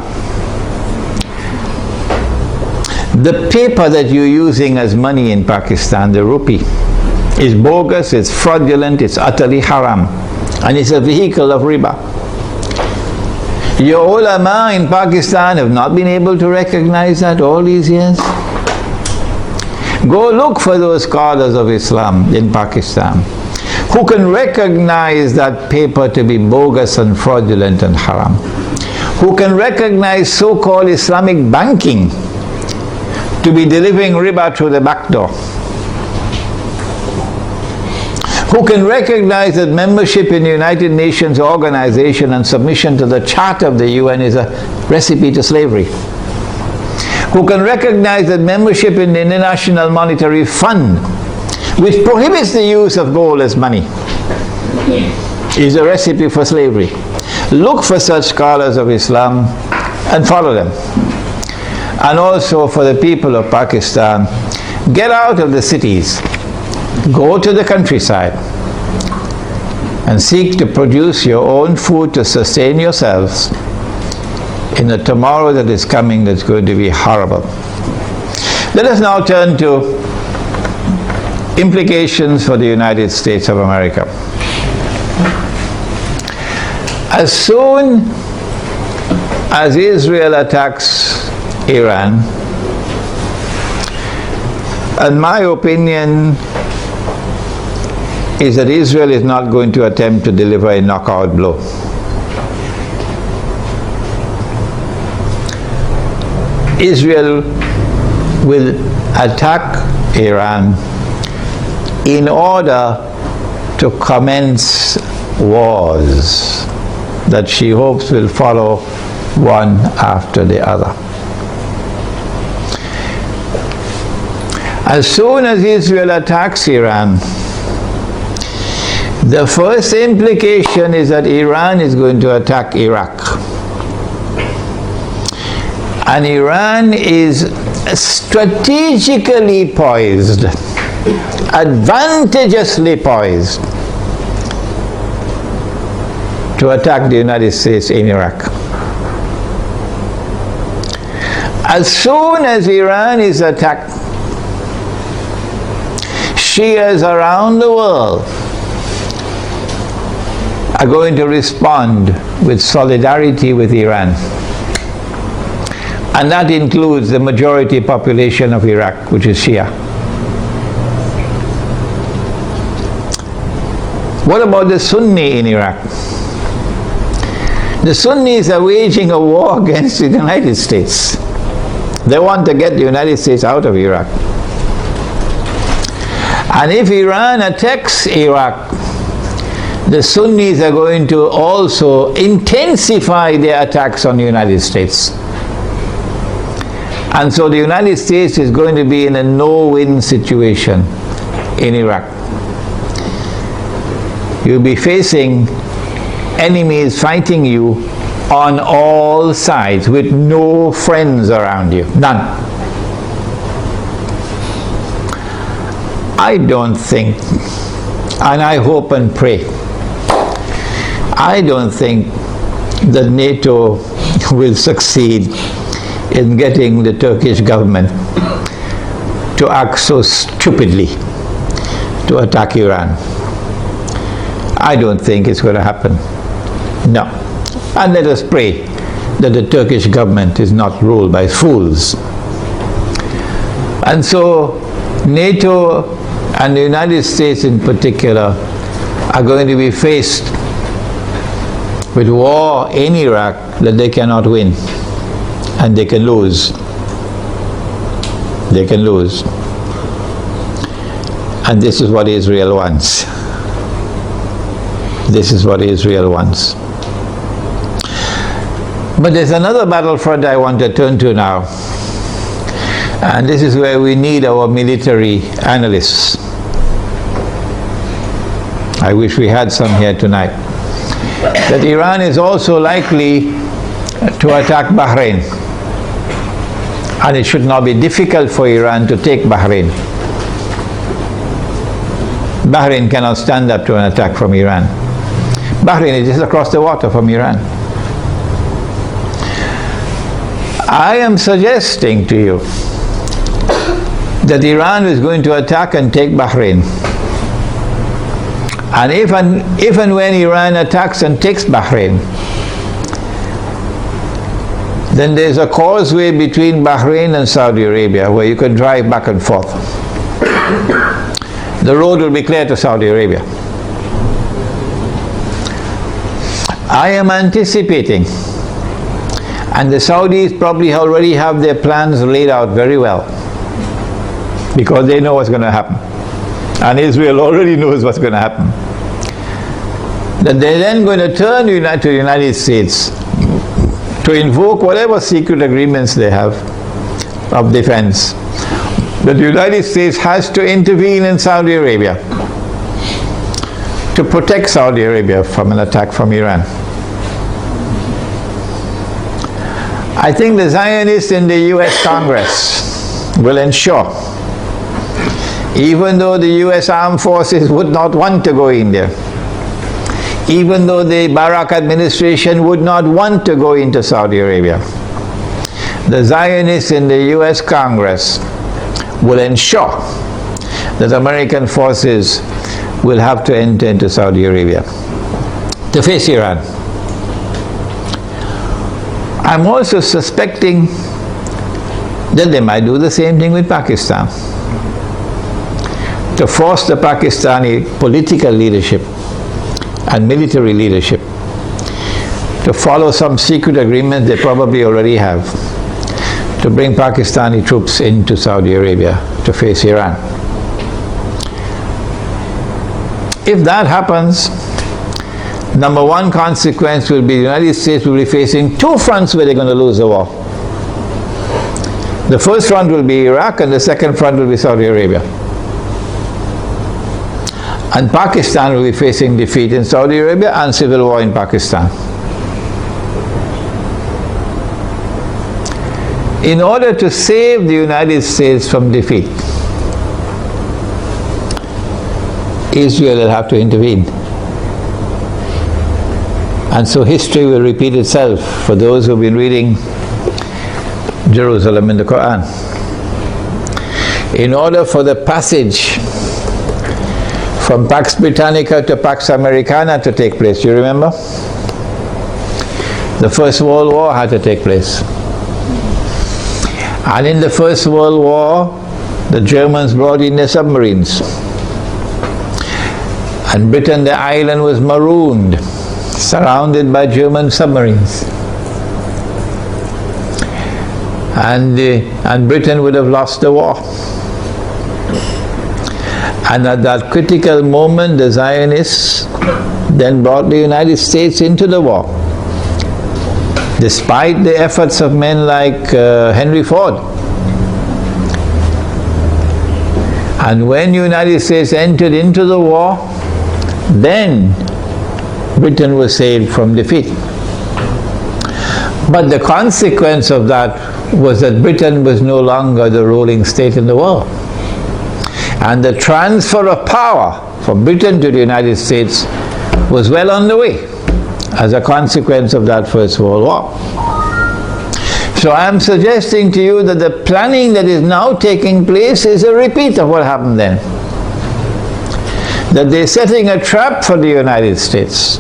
The paper that you're using as money in Pakistan, the rupee, is bogus, it's fraudulent, it's utterly haram, and it's a vehicle of riba. Your ulama in Pakistan have not been able to recognize that all these years. Go look for those scholars of Islam in Pakistan who can recognize that paper to be bogus and fraudulent and haram, who can recognize so-called Islamic banking to be delivering riba through the back door, who can recognize that membership in the United Nations organization and submission to the Charter of the UN is a recipe to slavery, who can recognize that membership in the International Monetary Fund, which prohibits the use of gold as money, is a recipe for slavery. Look for such scholars of Islam and follow them. And also for the people of Pakistan, get out of the cities, go to the countryside and seek to produce your own food to sustain yourselves in the tomorrow that is coming that's going to be horrible. Let us now turn to implications for the United States of America. As soon as Israel attacks Iran, in my opinion, is that Israel is not going to attempt to deliver a knockout blow. Israel will attack Iran in order to commence wars that she hopes will follow one after the other. As soon as Israel attacks Iran, the first implication is that Iran is going to attack Iraq. And Iran is strategically poised, advantageously poised, to attack the United States in Iraq. As soon as Iran is attacked, Shias around the world are going to respond with solidarity with Iran. And that includes the majority population of Iraq, which is Shia. What about the Sunni in Iraq? The Sunnis are waging a war against the United States. They want to get the United States out of Iraq. And if Iran attacks Iraq, the Sunnis are going to also intensify their attacks on the United States. And so the United States is going to be in a no-win situation in Iraq. You'll be facing enemies fighting you on all sides with no friends around you. None. I don't think, and I hope and pray, I don't think that NATO will succeed in getting the Turkish government to act so stupidly to attack Iran. I don't think it's going to happen. No. And let us pray that the Turkish government is not ruled by fools. And so NATO and the United States in particular are going to be faced with war in Iraq that they cannot win. And they can lose. They can lose. And this is what Israel wants. This is what Israel wants. But there's another battlefront I want to turn to now. And this is where we need our military analysts. I wish we had some here tonight. That Iran is also likely to attack Bahrain. And it should not be difficult for Iran to take Bahrain. Bahrain cannot stand up to an attack from Iran. Bahrain is just across the water from Iran. I am suggesting to you that Iran is going to attack and take Bahrain. And if and when Iran attacks and takes Bahrain, then there's a causeway between Bahrain and Saudi Arabia where you can drive back and forth. The road will be clear to Saudi Arabia. I am anticipating, and the Saudis probably already have their plans laid out very well, because they know what's going to happen. And Israel already knows what's going to happen. That they're then going to turn to the United States to invoke whatever secret agreements they have of defense. That the United States has to intervene in Saudi Arabia to protect Saudi Arabia from an attack from Iran. I think the Zionists in the US Congress will ensure, even though the US armed forces would not want to go in there, even though the Barak administration would not want to go into Saudi Arabia, the Zionists in the US Congress will ensure that American forces will have to enter into Saudi Arabia to face Iran. I'm also suspecting that they might do the same thing with Pakistan. to force the Pakistani political leadership and military leadership to follow some secret agreement they probably already have to bring Pakistani troops into Saudi Arabia to face Iran. If that happens, number one consequence will be the United States will be facing two fronts where they're going to lose the war. The first front will be Iraq and the second front will be Saudi Arabia. And Pakistan will be facing defeat in Saudi Arabia and civil war in Pakistan. In order to save the United States from defeat, Israel will have to intervene. And so history will repeat itself for those who have been reading Jerusalem in the Quran. In order for the passage from Pax Britannica to Pax Americana to take place, you remember? The First World War had to take place. And in the First World War, the Germans brought in their submarines. And Britain, the island, was marooned, surrounded by German submarines. And Britain would have lost the war. And at that critical moment, the Zionists then brought the United States into the war, despite the efforts of men like Henry Ford. And when the United States entered into the war, then Britain was saved from defeat. But the consequence of that was that Britain was no longer the ruling state in the world. And the transfer of power from Britain to the United States was well on the way as a consequence of that First World War. So I am suggesting to you that the planning that is now taking place is a repeat of what happened then. That they're setting a trap for the United States,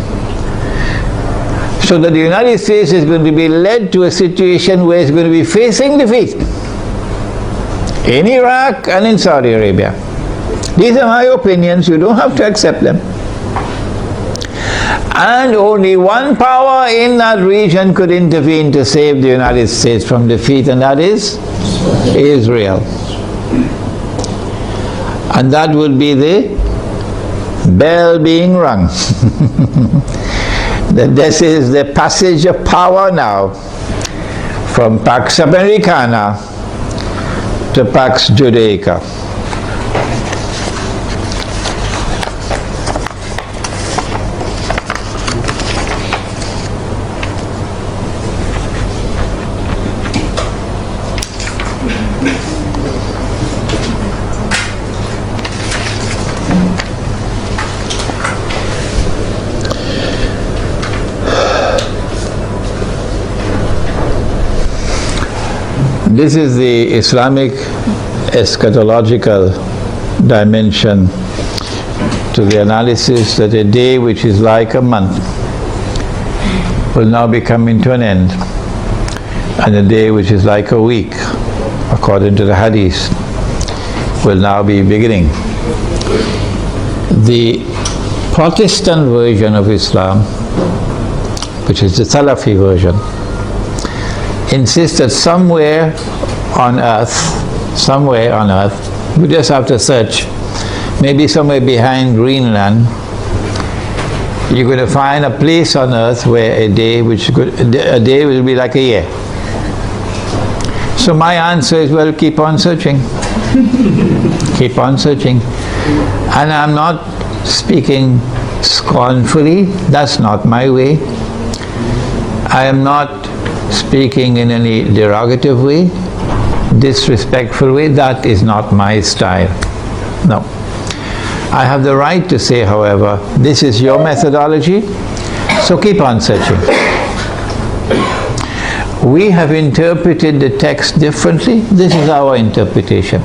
so that the United States is going to be led to a situation where it's going to be facing defeat in Iraq and in Saudi Arabia. These are my opinions, you don't have to accept them. And only one power in that region could intervene to save the United States from defeat, and that is Israel. And that would be the bell being rung. That this is the passage of power now from Pax Americana to Pax Judaica. This is the Islamic eschatological dimension to the analysis that a day which is like a month will now be coming to an end, and a day which is like a week, according to the Hadith, will now be beginning. The Protestant version of Islam, which is the Salafi version, insists that somewhere on earth, we just have to search, maybe somewhere behind Greenland, you're going to find a place on earth where a day will be like a year. So my answer is, well, keep on searching. Keep on searching. And I'm not speaking scornfully, that's not my way. I am not speaking in any derogative way, disrespectful way, that is not my style. No. I have the right to say, however, this is your methodology, so keep on searching. We have interpreted the text differently, this is our interpretation.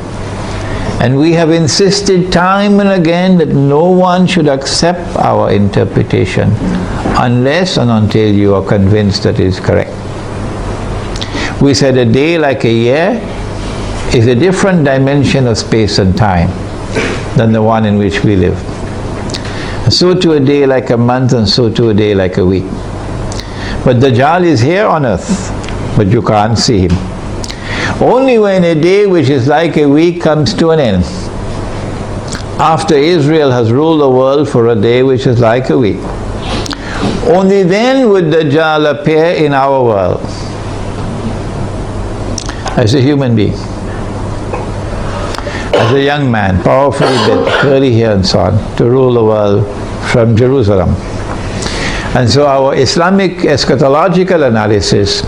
And we have insisted time and again that no one should accept our interpretation unless and until you are convinced that it is correct. We said a day like a year is a different dimension of space and time than the one in which we live. So to a day like a month, and so to a day like a week. But Dajjal is here on earth, but you can't see him. Only when a day which is like a week comes to an end, after Israel has ruled the world for a day which is like a week, only then would Dajjal appear in our world as a human being, as a young man, powerfully built, curly hair and so on, to rule the world from Jerusalem. And so our Islamic eschatological analysis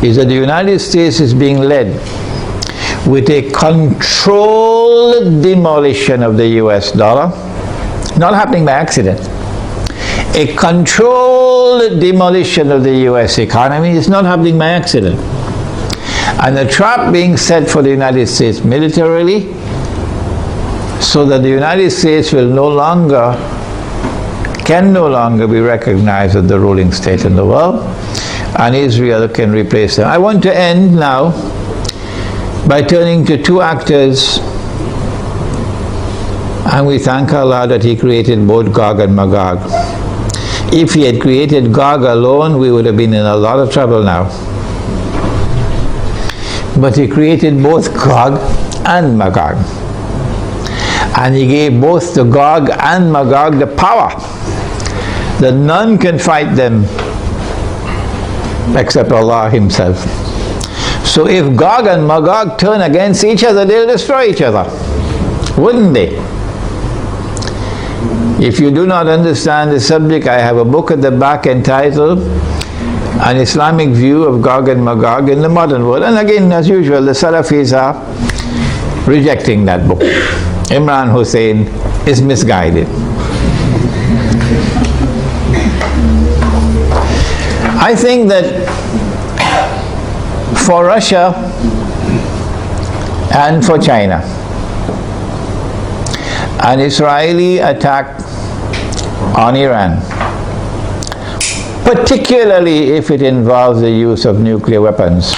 is that the United States is being led with a controlled demolition of the US dollar, not happening by accident. A controlled demolition of the US economy is not happening by accident. And a trap being set for the United States militarily, so that the United States can no longer be recognized as the ruling state in the world, and Israel can replace them. I want to end now by turning to two actors, and we thank Allah that He created both Gog and Magog. If He had created Gog alone, we would have been in a lot of trouble now. But He created both Gog and Magog. And He gave both the Gog and Magog the power that none can fight them except Allah Himself. So if Gog and Magog turn against each other, they'll destroy each other, wouldn't they? If you do not understand the subject, I have a book at the back entitled An Islamic View of Gog and Magog in the Modern World. And again, as usual, the Salafis are rejecting that book. Imran Hosein is misguided. I think that for Russia and for China, an Israeli attack on Iran, particularly if it involves the use of nuclear weapons,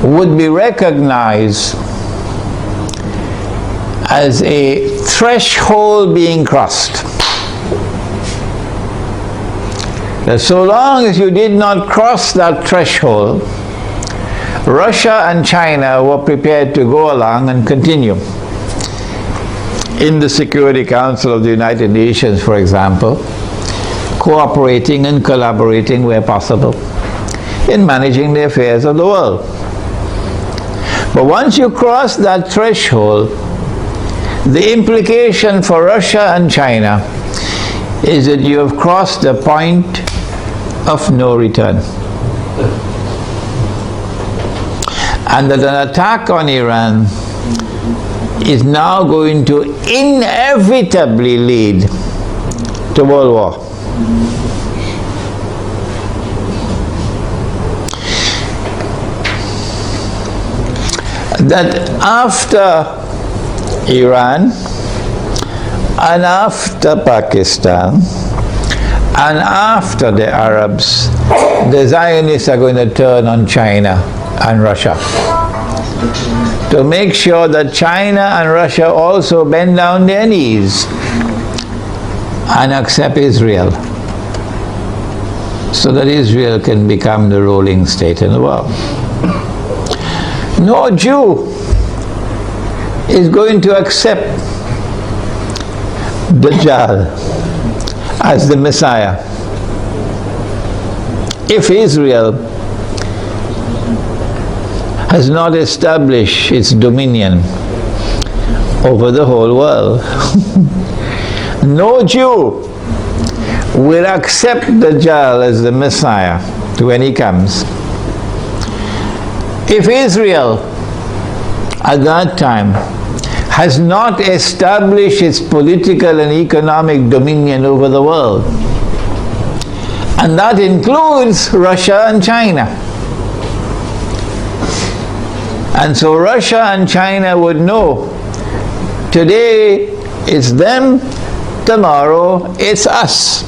would be recognized as a threshold being crossed. That so long as you did not cross that threshold, Russia and China were prepared to go along and continue. In the Security Council of the United Nations, for example, cooperating and collaborating where possible in managing the affairs of the world. But once you cross that threshold, the implication for Russia and China is that you have crossed the point of no return. And that an attack on Iran is now going to inevitably lead to world war. That after Iran and after Pakistan and after the Arabs, the Zionists are going to turn on China and Russia to make sure that China and Russia also bend down their knees and accept Israel, so that Israel can become the ruling state in the world. No Jew is going to accept Dajjal as the Messiah if Israel has not established its dominion over the whole world. No Jew will accept Dajjal as the Messiah when he comes if Israel at that time has not established its political and economic dominion over the world. And that includes Russia and China. And so Russia and China would know, today it's them, tomorrow it's us.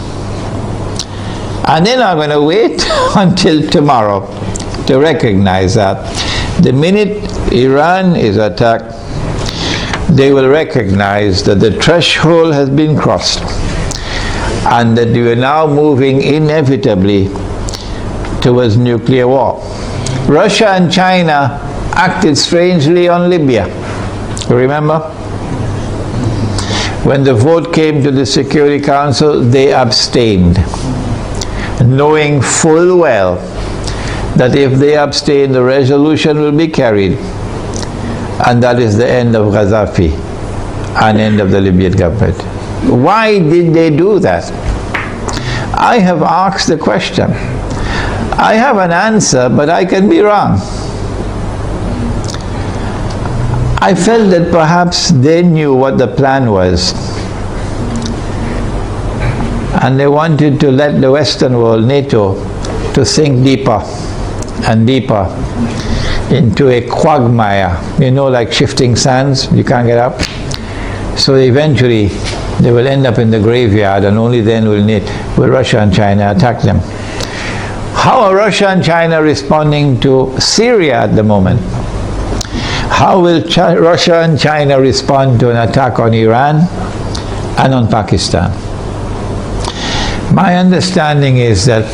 And they're not going to wait until tomorrow to recognize that. The minute Iran is attacked, they will recognize that the threshold has been crossed and that we are now moving inevitably towards nuclear war. Russia and China acted strangely on Libya. Remember? When the vote came to the Security Council, they abstained, knowing full well that if they abstain, the resolution will be carried, and that is the end of Gaddafi and end of the Libyan government. Why did they do that? I have asked the question. I have an answer, but I can be wrong. I felt that perhaps they knew what the plan was, and they wanted to let the Western world, NATO, to sink deeper and deeper into a quagmire, you know, like shifting sands, you can't get up. So eventually they will end up in the graveyard, and only then will Russia and China attack them. How are Russia and China responding to Syria at the moment? How will Russia and China respond to an attack on Iran and on Pakistan? My understanding is that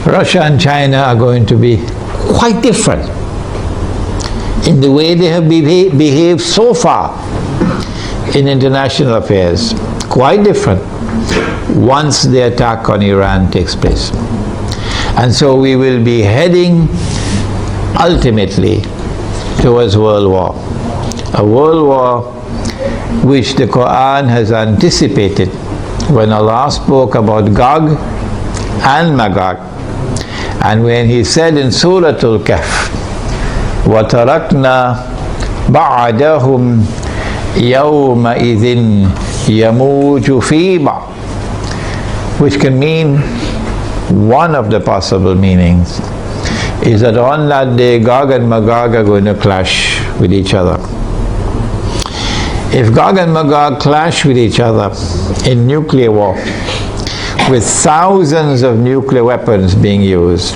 Russia and China are going to be quite different in the way they have behaved so far in international affairs. Quite different once the attack on Iran takes place. And so we will be heading ultimately towards world war. A world war which the Quran has anticipated when Allah spoke about Gog and Magog, and when He said in Surah Al-Kahf, وَتَرَكْنَا بَعْدَهُمْ يَوْمَئِذٍ يَمُوجُ فِي بَعْضٍ, which can mean, one of the possible meanings is that on that day Gog and Magog are going to clash with each other. If Gog and Magog clash with each other in nuclear war, with thousands of nuclear weapons being used,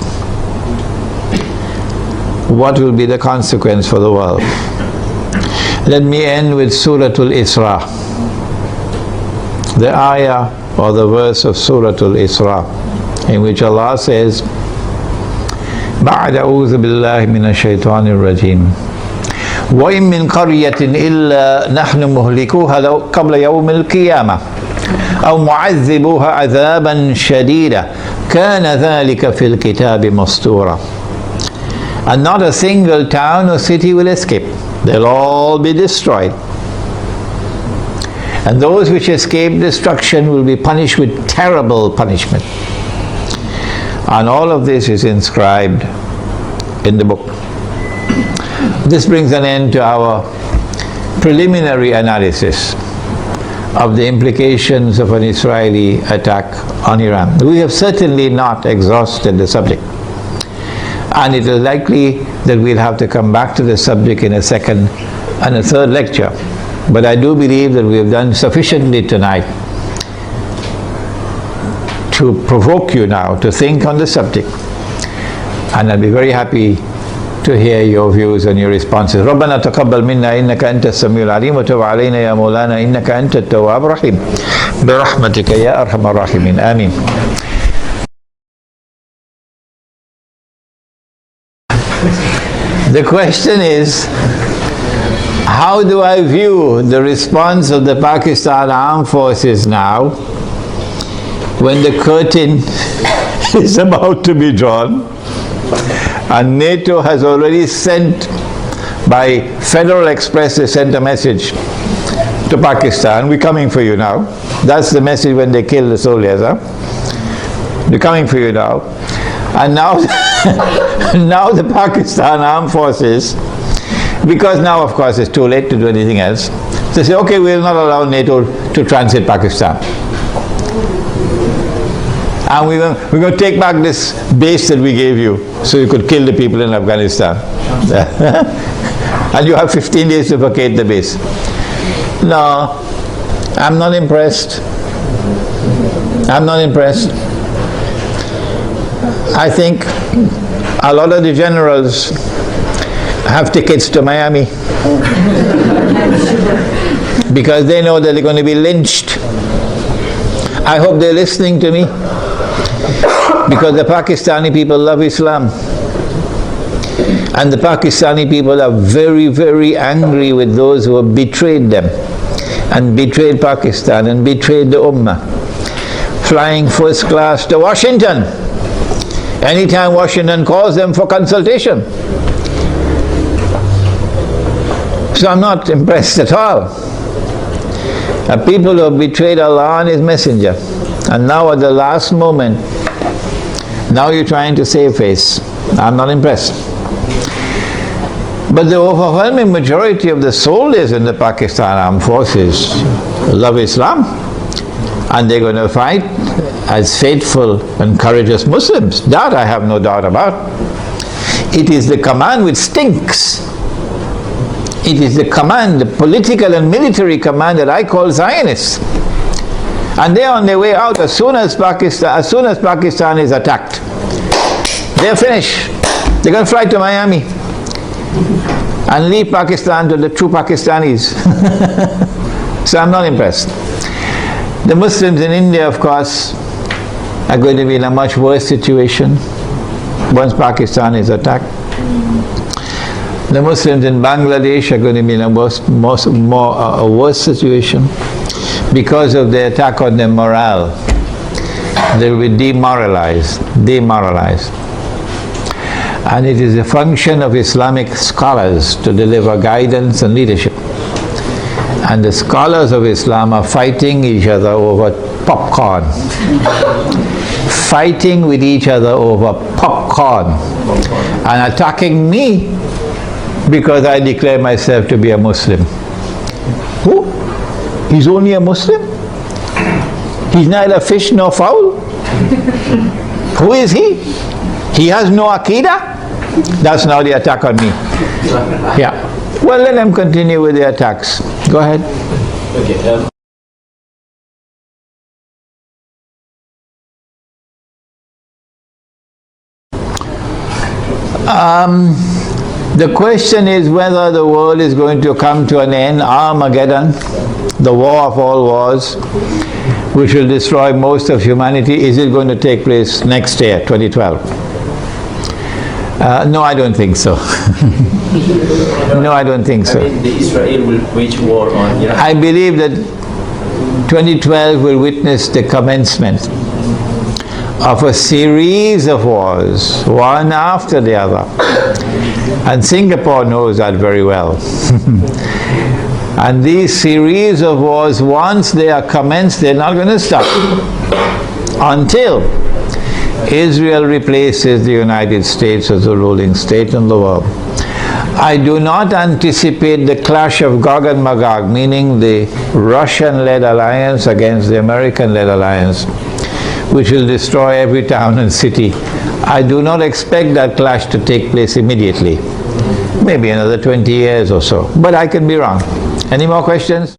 what will be the consequence for the world? Let me end with Surah Al-Isra, the ayah or the verse of Surah Al-Isra, in which Allah says, بعد أعوذ بالله من الشيطان الرجيم وإن من قرية إلا نحن مهلكوها قبل يوم القيامة أو معذبوها عذابا شديدا كان ذلك في الكتاب مسطورا. And not a single town or city will escape. They'll all be destroyed. And those which escape destruction will be punished with terrible punishment. And all of this is inscribed in the book. This brings an end to our preliminary analysis of the implications of an Israeli attack on Iran. We have certainly not exhausted the subject, and it is likely that we'll have to come back to the subject in a second and a third lecture. But I do believe that we have done sufficiently tonight to provoke you now to think on the subject, and I'll be very happy to hear your views and your responses. ربنا تقبل منا إنك أنت السميع العليم وتب علينا يا مولانا إنك أنت التواب الرحيم برحمتك يا أرحم الراحمين آمين. The question is, how do I view the response of the Pakistan Armed Forces now when the curtain is about to be drawn and NATO has already sent, by Federal Express, they sent a message to Pakistan, we're coming for you now. That's the message when they kill the soldiers, huh? We're coming for you now. And now, now the Pakistan Armed Forces, because now of course it's too late to do anything else, they say, okay, we'll not allow NATO to transit Pakistan. And we're going to take back this base that we gave you so you could kill the people in Afghanistan. And you have 15 days to vacate the base. No, I'm not impressed. I'm not impressed. I think a lot of the generals have tickets to Miami because they know that they're going to be lynched. I hope they're listening to me because the Pakistani people love Islam. And the Pakistani people are very, very angry with those who have betrayed them and betrayed Pakistan and betrayed the Ummah. Flying first class to Washington anytime Washington calls them for consultation. So I'm not impressed at all. People who have betrayed Allah and His Messenger, and now at the last moment, now you're trying to save face. I'm not impressed. But the overwhelming majority of the soldiers in the Pakistan Armed Forces love Islam, and they're going to fight as faithful and courageous Muslims. That I have no doubt about. It is the command which stinks. It is the command, the political and military command that I call Zionists. And they're on their way out as soon as Pakistan is attacked. They're finished. They're going to fly to Miami and leave Pakistan to the true Pakistanis. So I'm not impressed. The Muslims in India, of course, are going to be in a much worse situation once Pakistan is attacked. The Muslims in Bangladesh are going to be in a worse situation because of the attack on their morale. They will be demoralized. And it is a function of Islamic scholars to deliver guidance and leadership. And the scholars of Islam are fighting each other over popcorn. Fighting with each other over popcorn. And attacking me because I declare myself to be a Muslim. Who? He's only a Muslim? He's neither fish nor fowl? Who is he? He has no Aqidah? That's now the attack on me. Yeah. Well, let them continue with the attacks. Go ahead. Okay. The question is whether the world is going to come to an end, Armageddon, the war of all wars, which will destroy most of humanity. Is it going to take place next year, 2012? No, I don't think so. No, I don't think so. I mean, Israel will wage war on Iran. I believe that 2012 will witness the commencement of a series of wars, one after the other. And Singapore knows that very well. And these series of wars, once they are commenced, they're not going to stop until Israel replaces the United States as the ruling state in the world. I do not anticipate the clash of Gog and Magog, meaning the Russian-led alliance against the American-led alliance, which will destroy every town and city. I do not expect that clash to take place immediately. Maybe another 20 years or so, but I can be wrong. Any more questions?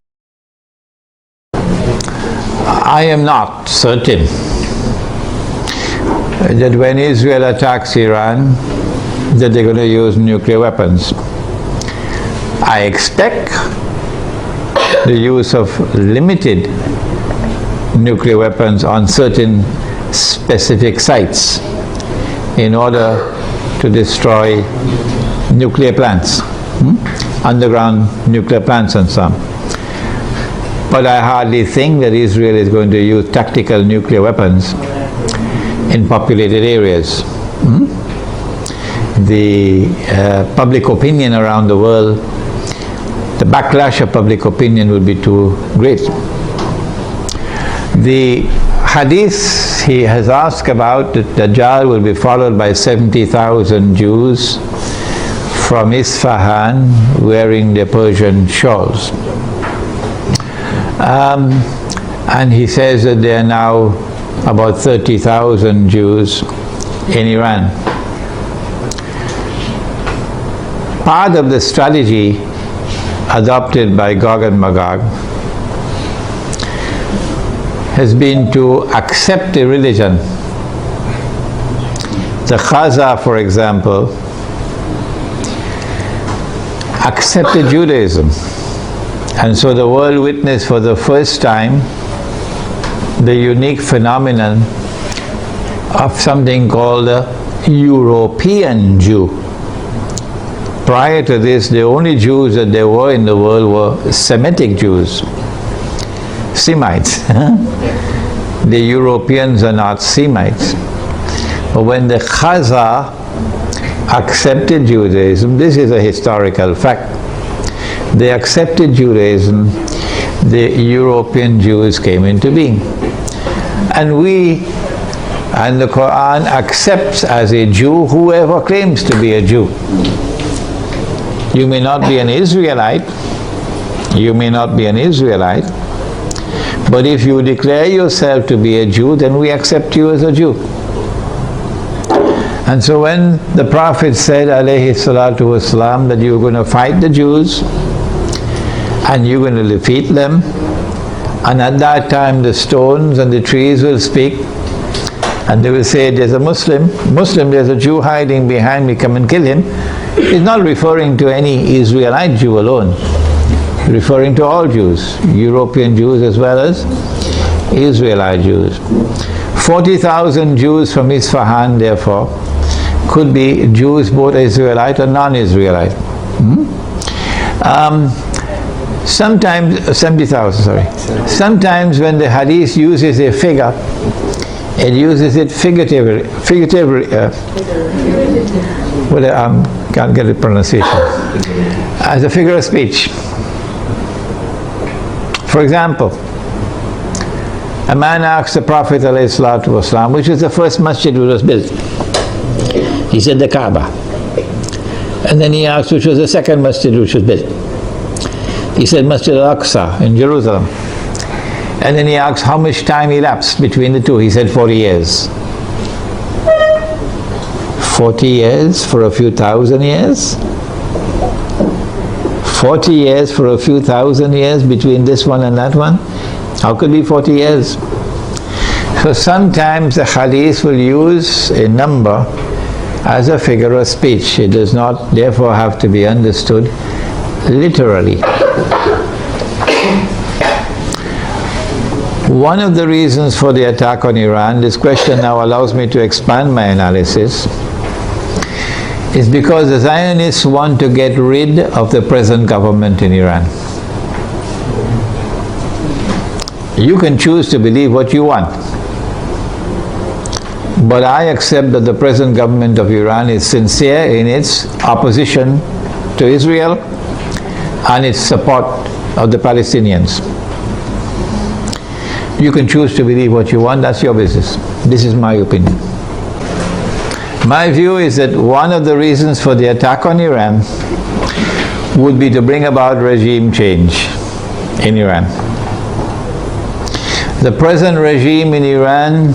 I am not certain that when Israel attacks Iran, that they're going to use nuclear weapons. I expect the use of limited nuclear weapons on certain specific sites in order to destroy nuclear plants, underground nuclear plants and some. But I hardly think that Israel is going to use tactical nuclear weapons in populated areas. The public opinion around the world, the backlash of public opinion will be too great. The hadith he has asked about, that Dajjal will be followed by 70,000 Jews from Isfahan wearing their Persian shawls. And he says that there are now about 30,000 Jews in Iran. Part of the strategy adopted by Gog and Magog has been to accept a religion. The Khaza, for example, accepted Judaism. And so the world witnessed for the first time the unique phenomenon of something called a European Jew. Prior to this, the only Jews that there were in the world were Semitic Jews, Semites. The Europeans are not Semites. But when the Khazar accepted Judaism, this is a historical fact, they accepted Judaism, the European Jews came into being. And the Quran accepts as a Jew whoever claims to be a Jew. You may not be an Israelite, but if you declare yourself to be a Jew, then we accept you as a Jew. And so when the Prophet said, alayhi salatu wasalam, that you're going to fight the Jews, and you're going to defeat them, and at that time the stones and the trees will speak, and they will say, there's a Muslim, there's a Jew hiding behind me, come and kill him. He's not referring to any Israelite Jew alone, referring to all Jews, European Jews as well as Israelite Jews. 40,000 Jews from Isfahan, therefore, could be Jews both Israelite or non-Israelite. Sometimes, 70,000, sorry. Sometimes when the hadith uses a figure, it uses it figuratively, can't get the pronunciation, as a figure of speech. For example, a man asked the Prophet ﷺ, which is the first masjid which was built. He said the Kaaba. And then he asked which was the second masjid which was built. He said Masjid al-Aqsa in Jerusalem. And then he asked how much time elapsed between the two. He said 40 years. 40 years for a few thousand years? 40 years for a few thousand years between this one and that one? How could it be 40 years? So sometimes the hadith will use a number as a figure of speech. It does not therefore have to be understood literally. One of the reasons for the attack on Iran, this question now allows me to expand my analysis, is because the Zionists want to get rid of the present government in Iran. You can choose to believe what you want, but I accept that the present government of Iran is sincere in its opposition to Israel and its support of the Palestinians. You can choose to believe what you want, that's your business. This is my opinion. My view is that one of the reasons for the attack on Iran would be to bring about regime change in Iran. The present regime in Iran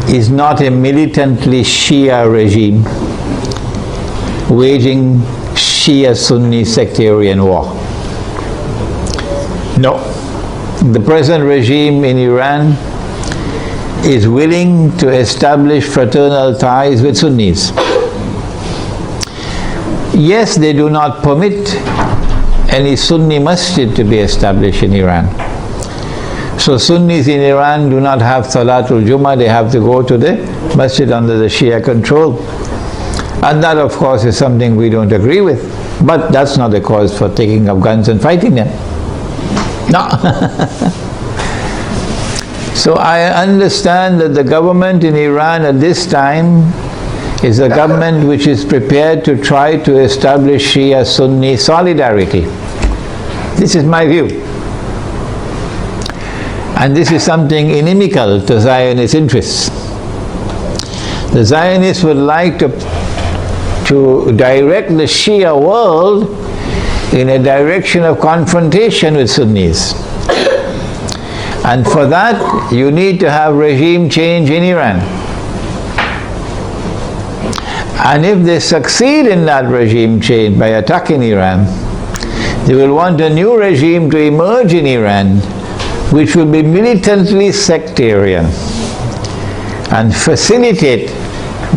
is not a militantly Shia regime waging Shia-Sunni sectarian war. No. The present regime in Iran is willing to establish fraternal ties with Sunnis. Yes, they do not permit any Sunni masjid to be established in Iran. So Sunnis in Iran do not have Salatul Jummah, they have to go to the masjid under the Shia control. And that of course is something we don't agree with. But that's not a cause for taking up guns and fighting them. No. So I understand that the government in Iran at this time is a government which is prepared to try to establish Shia-Sunni solidarity. This is my view. And this is something inimical to Zionist interests. The Zionists would like to direct the Shia world in a direction of confrontation with Sunnis. And for that, you need to have regime change in Iran. And if they succeed in that regime change by attacking Iran, they will want a new regime to emerge in Iran, which will be militantly sectarian and facilitate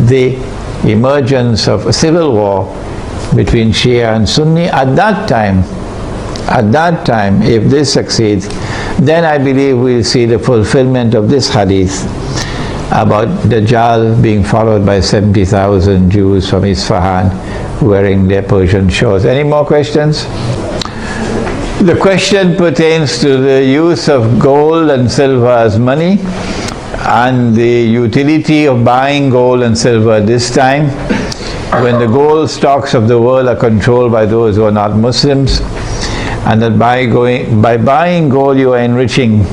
the emergence of a civil war between Shia and Sunni. At that time, if this succeeds, then I believe we'll see the fulfillment of this hadith about Dajjal being followed by 70,000 Jews from Isfahan wearing their Persian shawls. Any more questions? The question pertains to the use of gold and silver as money and the utility of buying gold and silver this time when the gold stocks of the world are controlled by those who are not Muslims, and that by buying gold you are enriching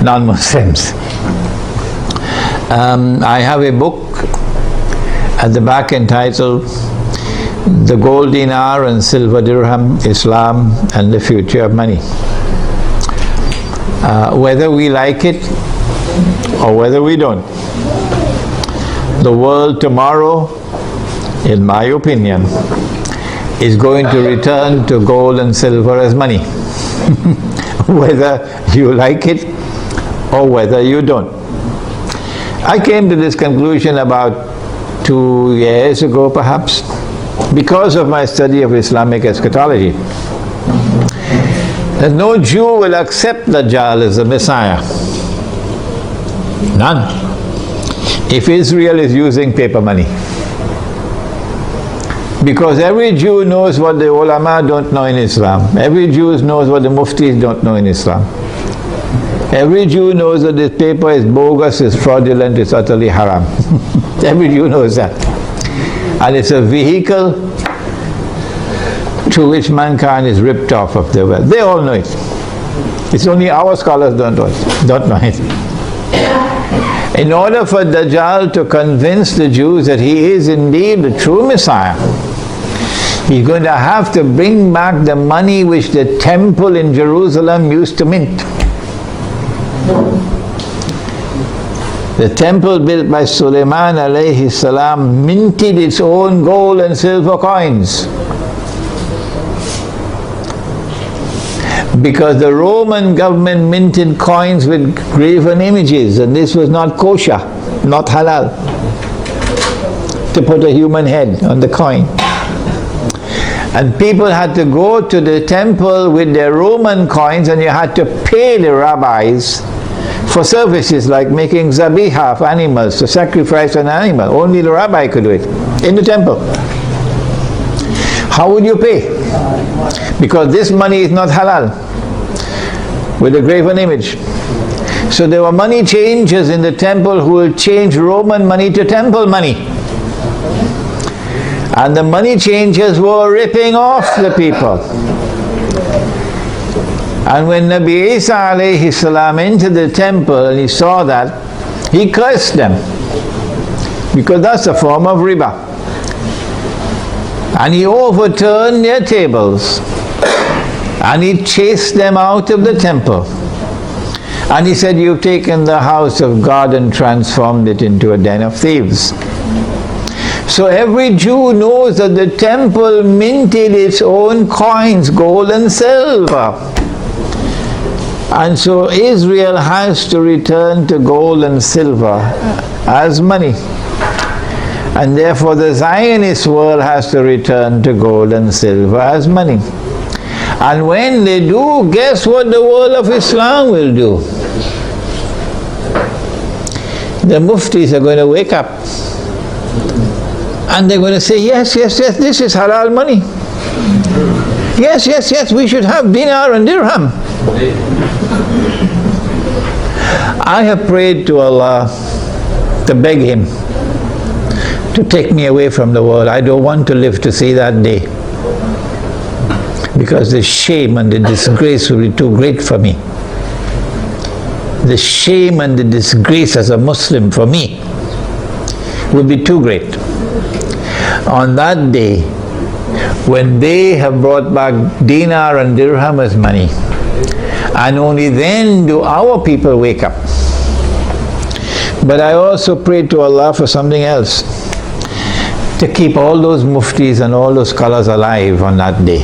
non-Muslims. I have a book at the back entitled The Gold Dinar and Silver Dirham, Islam and the Future of Money. Whether we like it or whether we don't, the world tomorrow, in my opinion, is going to return to gold and silver as money. Whether you like it or whether you don't. I came to this conclusion about 2 years ago perhaps, because of my study of Islamic eschatology, that no Jew will accept Dajjal as the Messiah. None. If Israel is using paper money. Because every Jew knows what the ulama don't know in Islam. Every Jew knows what the muftis don't know in Islam. Every Jew knows that this paper is bogus, is fraudulent, is utterly haram. Every Jew knows that. And it's a vehicle through which mankind is ripped off of their wealth. They all know it. It's only our scholars don't know it. In order for Dajjal to convince the Jews that he is indeed the true Messiah, he's going to have to bring back the money which the temple in Jerusalem used to mint. The temple built by Sulaiman alayhi salam minted its own gold and silver coins. Because the Roman government minted coins with graven images, and this was not kosher, not halal, to put a human head on the coin. And people had to go to the temple with their Roman coins, and you had to pay the rabbis for services like making zabiha of animals, to sacrifice an animal. Only the rabbi could do it in the temple. How would you pay? Because this money is not halal, with a graven image. So there were money changers in the temple who will change Roman money to temple money. And the money changers were ripping off the people. And when Nabi Isa alayhi salam entered the temple and he saw that, he cursed them, because that's a form of riba. And he overturned their tables, and he chased them out of the temple. And he said, "You've taken the house of God and transformed it into a den of thieves." So every Jew knows that the temple minted its own coins, gold and silver. And so Israel has to return to gold and silver as money. And therefore the Zionist world has to return to gold and silver as money. And when they do, guess what the world of Islam will do? The muftis are going to wake up. And they're going to say, yes, this is halal money. Yes, we should have dinar and dirham. I have prayed to Allah to beg Him to take me away from the world. I don't want to live to see that day, because the shame and the disgrace will be too great for me. The shame and the disgrace as a Muslim for me will be too great. On that day, when they have brought back dinar and dirham as money, and only then do our people wake up. But I also prayed to Allah for something else, to keep all those muftis and all those scholars alive on that day.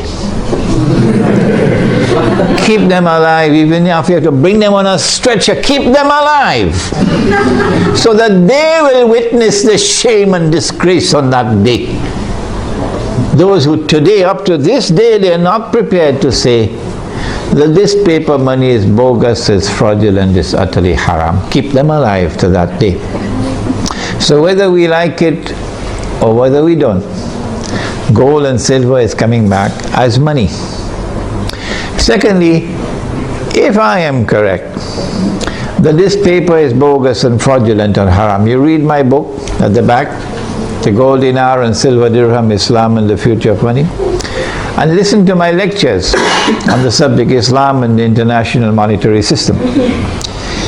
Keep them alive, even if you have to bring them on a stretcher, keep them alive, so that they will witness the shame and disgrace on that day. those who today, up to this day, they are not prepared to say that this paper money is bogus, it's fraudulent, it's utterly haram. Keep them alive to that day. So whether we like it or whether we don't, gold and silver is coming back as money. Secondly, if I am correct that this paper is bogus and fraudulent and haram, you read my book at the back, The Gold Dinar and Silver Dirham, Islam and the Future of Money, and listen to my lectures on the subject Islam and the International Monetary System.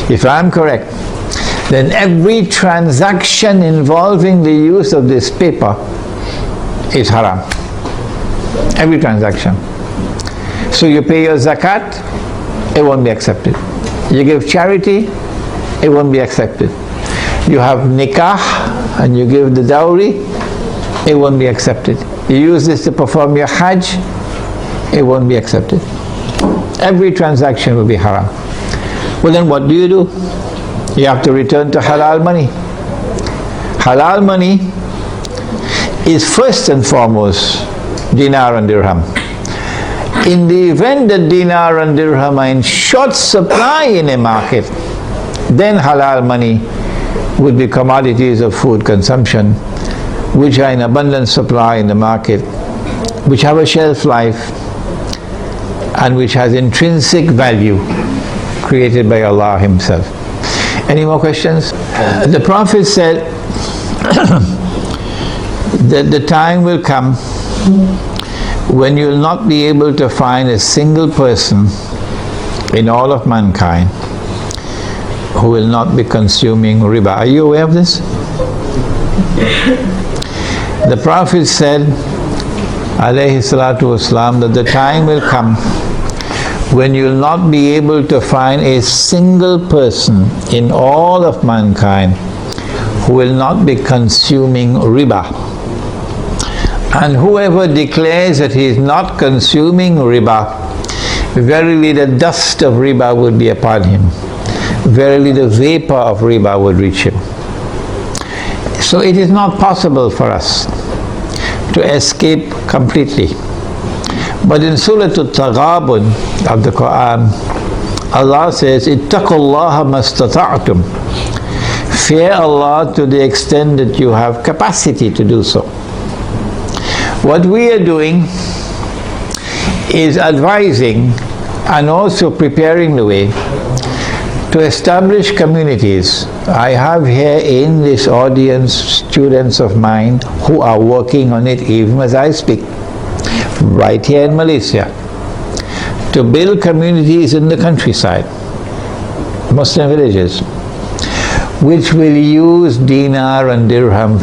If I am correct, then every transaction involving the use of this paper is haram. Every transaction. So you pay your zakat, it won't be accepted. You give charity, it won't be accepted. You have nikah and you give the dowry, it won't be accepted. You use this to perform your hajj, it won't be accepted. Every transaction will be haram. Well, then what do? You have to return to halal money. Halal money is first and foremost dinar and dirham. In the event that dinar and dirham are in short supply in a market, then halal money would be commodities of food consumption, which are in abundant supply in the market, which have a shelf life, and which has intrinsic value created by Allah Himself. Any more questions? The Prophet said that the time will come when you will not be able to find a single person in all of mankind who will not be consuming riba. Are you aware of this? The Prophet said, alayhi salatu wasalam, that the time will come when you will not be able to find a single person in all of mankind who will not be consuming riba. And whoever declares that he is not consuming riba, verily the dust of riba would be upon him. Verily the vapor of riba would reach him. So it is not possible for us to escape completely. But in Surah Al-Taghabun of the Quran, Allah says, ittaqullaha mastata'tum. Fear Allah to the extent that you have capacity to do so. What we are doing is advising and also preparing the way to establish communities. I have here in this audience students of mine who are working on it even as I speak, right here in Malaysia, to build communities in the countryside, Muslim villages, which will use dinar and dirham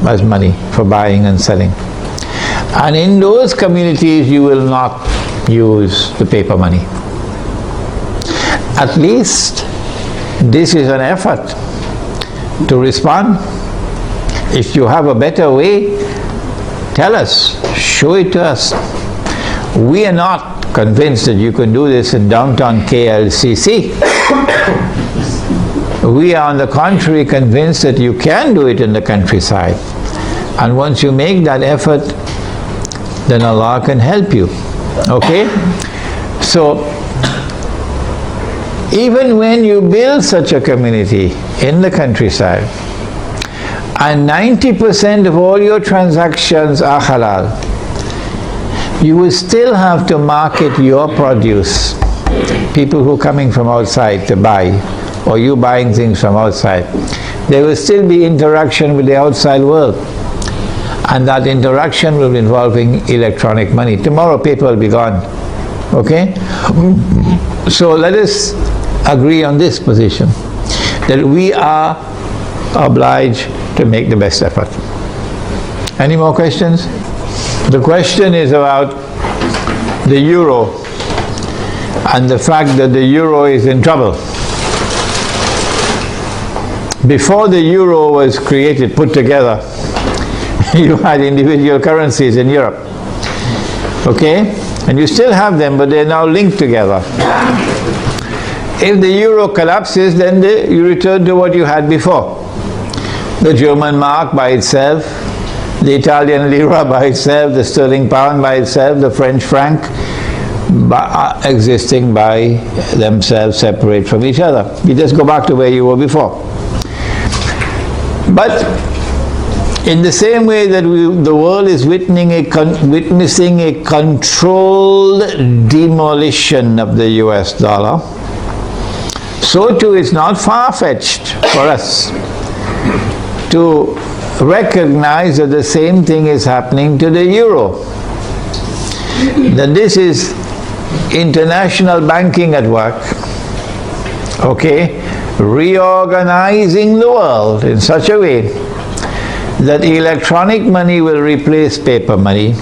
as money for buying and selling. And in those communities you will not use the paper money. At least this is an effort to respond. If you have a better way, tell us, show it to us. We are not convinced that you can do this in downtown KLCC. We are on the contrary convinced that you can do it in the countryside. And once you make that effort, then Allah can help you. Okay? So, even when you build such a community in the countryside, and 90% of all your transactions are halal, you will still have to market your produce. People who are coming from outside to buy, or you buying things from outside, there will still be interaction with the outside world. And that interaction will be involving electronic money. Tomorrow paper will be gone. Okay? So let us agree on this position, that we are obliged to make the best effort. Any more questions? The question is about the euro and the fact that the euro is in trouble. Before the euro was created, put together, you had individual currencies in Europe. Okay? And you still have them, but they're now linked together. If the euro collapses, then you return to what you had before. The German mark by itself, the Italian lira by itself, the sterling pound by itself, the French franc, existing by themselves, separate from each other. You just go back to where you were before. But in the same way that the world is witnessing a controlled demolition of the US dollar, so too it's not far-fetched for us to recognize that the same thing is happening to the euro. That this is international banking at work, okay, reorganizing the world in such a way that electronic money will replace paper money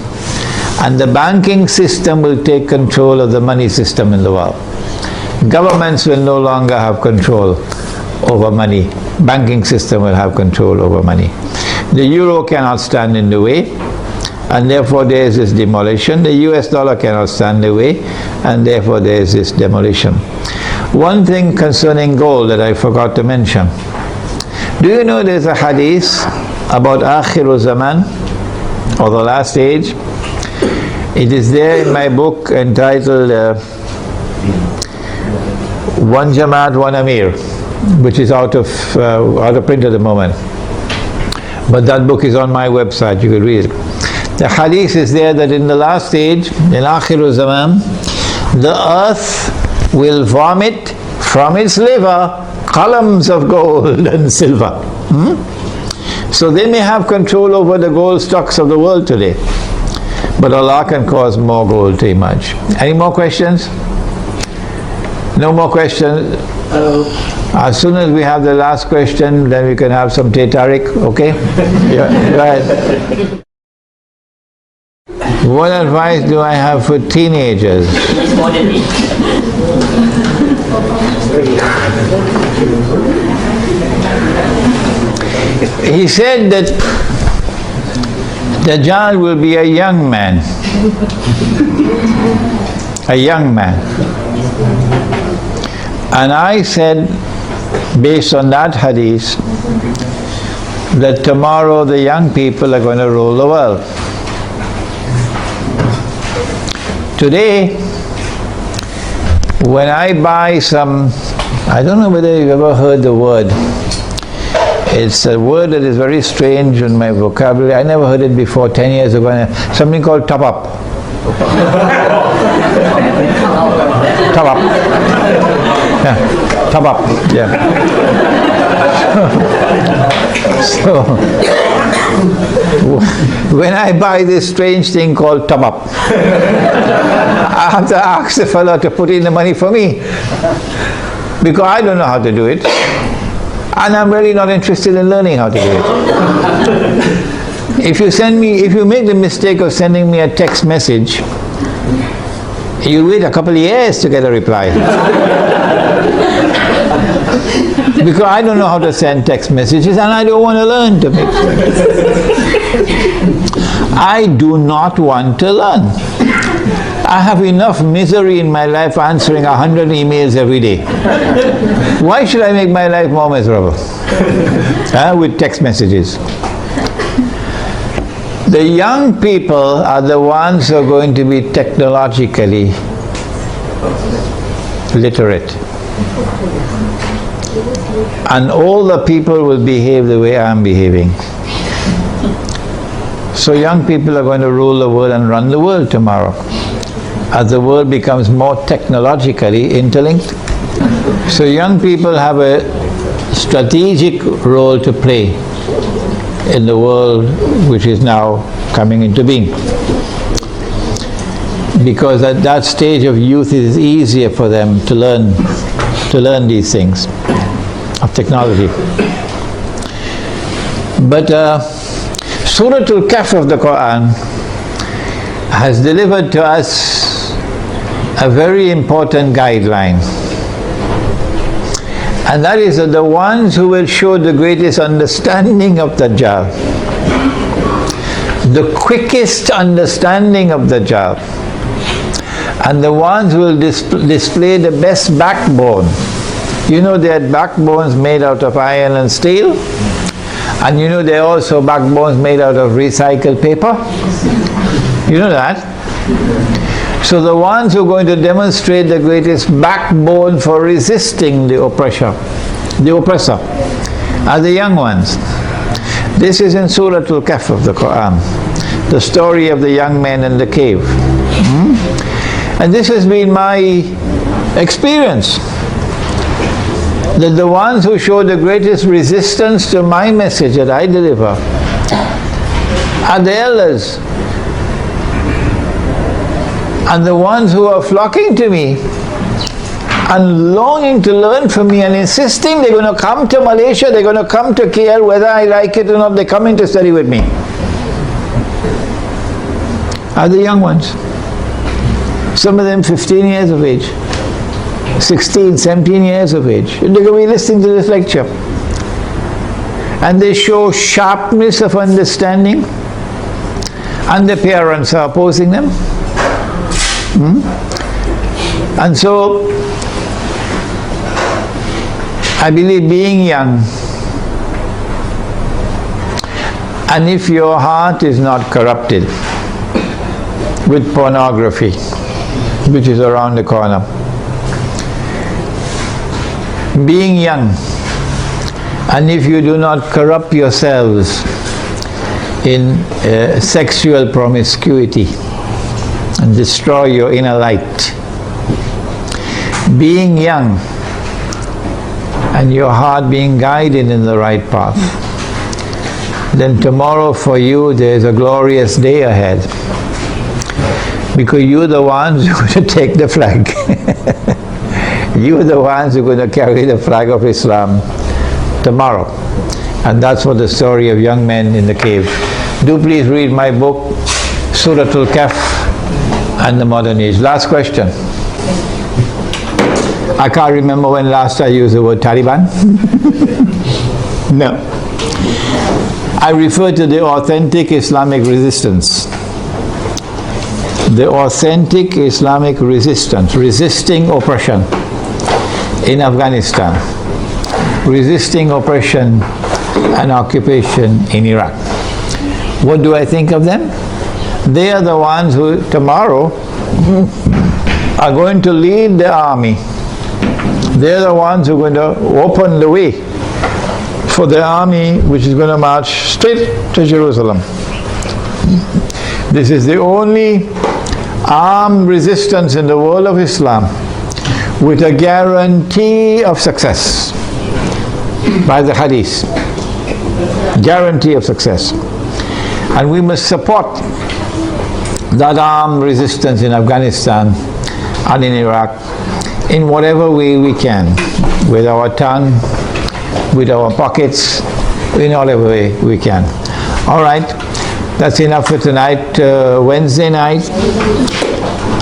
and the banking system will take control of the money system in the world. Governments will no longer have control over money. Banking system will have control over money. The euro cannot stand in the way, and therefore there is this demolition. The US dollar cannot stand in the way, and therefore there is this demolition. One thing concerning gold that I forgot to mention. Do you know there's a hadith about Akhiru Zaman, or the last age? It is there in my book entitled One Jamaat, One Amir, which is out of print at the moment. But that book is on my website, you can read it. The hadith is there that in the last age, in Akhiru Zaman, the earth will vomit from its liver columns of gold and silver. So they may have control over the gold stocks of the world today, but Allah can cause more gold to emerge. Any more questions? No more questions? As soon as we have the last question, then we can have some Tariq, okay? Yeah, go ahead. What advice do I have for teenagers? He said that Dajjal will be a young man. A young man. And I said, based on that hadith, that tomorrow the young people are going to rule the world. Today, when I buy some, I don't know whether you've ever heard the word. It's a word that is very strange in my vocabulary. I never heard it before 10 years ago. Something called top up. Top up. Yeah, top up. Yeah. So, when I buy this strange thing called top up, I have to ask the fellow to put in the money for me, because I don't know how to do it, and I'm really not interested in learning how to do it. If you make the mistake of sending me a text message, you'll wait a couple of years to get a reply. Because I don't know how to send text messages, and I don't want to learn to make sense. I do not want to learn. I have enough misery in my life answering 100 emails every day. Why should I make my life more miserable? With text messages. The young people are the ones who are going to be technologically literate. And all the people will behave the way I'm behaving. So young people are going to rule the world and run the world tomorrow, as the world becomes more technologically interlinked. So young people have a strategic role to play in the world which is now coming into being. Because at that stage of youth it is easier for them to learn these things of technology. But Surah Al-Kahf of the Quran has delivered to us a very important guideline. And that is that the ones who will show the greatest understanding of Dajjal, the quickest understanding of Dajjal, and the ones who will display the best backbone. You know, they had backbones made out of iron and steel, And you know there are also backbones made out of recycled paper? You know that? So the ones who are going to demonstrate the greatest backbone for resisting the oppressor are the young ones. This is in Surah Al-Kahf of the Quran, the story of the young men in the cave. And this has been my experience, that the ones who show the greatest resistance to my message that I deliver are the elders, and the ones who are flocking to me and longing to learn from me and insisting they're going to come to Malaysia, they're going to come to KL, whether I like it or not, they're coming to study with me, are the young ones. Some of them 15 years of age, 16, 17 years of age. They're going to be listening to this lecture. And they show sharpness of understanding, and their parents are opposing them. And so, I believe being young, and if your heart is not corrupted with pornography, which is around the corner, being young, and if you do not corrupt yourselves in sexual promiscuity and destroy your inner light, being young and your heart being guided in the right path, then tomorrow for you there is a glorious day ahead, because you're the ones who are going to take the flag. You're the ones who are going to carry the flag of Islam tomorrow. And that's what the story of young men in the cave. Do please read my book, Surah Al-Kahf and the Modern Age. Last question. I can't remember when last I used the word Taliban. No. I refer to the authentic Islamic resistance. The authentic Islamic resistance, resisting oppression in Afghanistan, resisting oppression and occupation in Iraq. What do I think of them? They are the ones who tomorrow are going to lead the army. They are the ones who are going to open the way for the army which is going to march straight to Jerusalem. This is the only armed resistance in the world of Islam with a guarantee of success by the hadith. Guarantee of success. And we must support that armed resistance in Afghanistan and in Iraq in whatever way we can, with our tongue, with our pockets, in whatever way we can. All right, that's enough for tonight. Wednesday night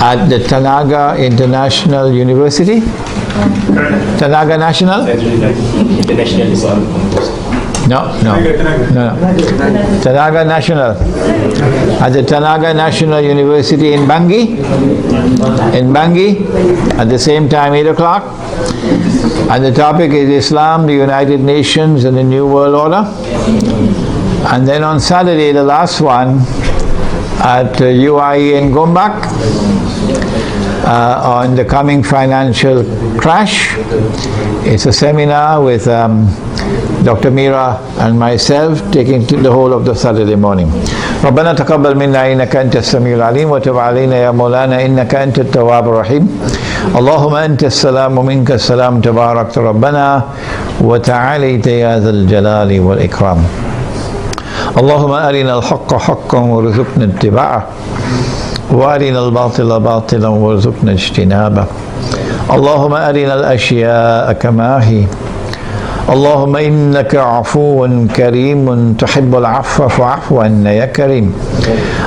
at the Tanaga International University. Tanaga National? International Islamic University. No. Tanaga National. At the Tanaga National University in Bangui. In Bangui, at the same time, 8 o'clock. And the topic is Islam, the United Nations and the New World Order. And then on Saturday, the last one, at UIE in Gombak, on the coming financial crash. It's a seminar with Dr. Mira and myself taking the whole of the Saturday morning. ربنا تقبل منا إنك أنت السميع العليم وتب علينا يا مولانا إنك أنت التواب الرحيم اللهم أنت السلام ومنك السلام تبارك ربنا وتعاليت يا ذا الجلال والإكرام اللهم أرنا الحق حقا وارزقنا اتباعه وأرنا الباطل باطلا وارزقنا اجتنابه اللهم أرنا الأشياء كما هي اللهم إنك عفو كريم تحب العفو فاعف عنا يا كريم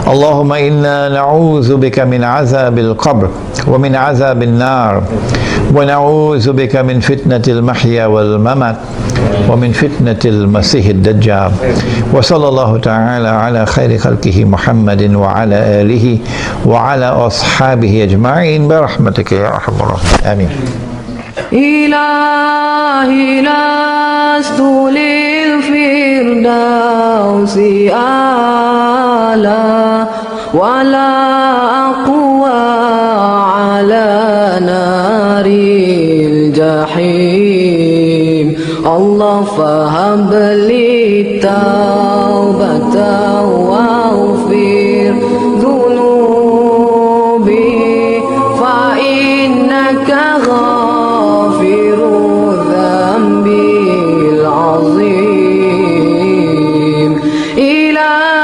اللهم إنا نعوذ بك من عذاب القبر ومن عذاب النار ونعوذ بك من فتنة المحيا والممات ومن فتنة المسيح الدجال وصلى الله تعالى على خير خلقه محمد وعلى آله وعلى أصحابه أجمعين برحمتك يا أرحم الراحمين آمين إلهي لست للفردوس الفردوس أعلى ولا أقوى على نار الجحيم. الله فهب لي التوبة واغفر ذنوبي فإنك غافر الذنب العظيم. إلهي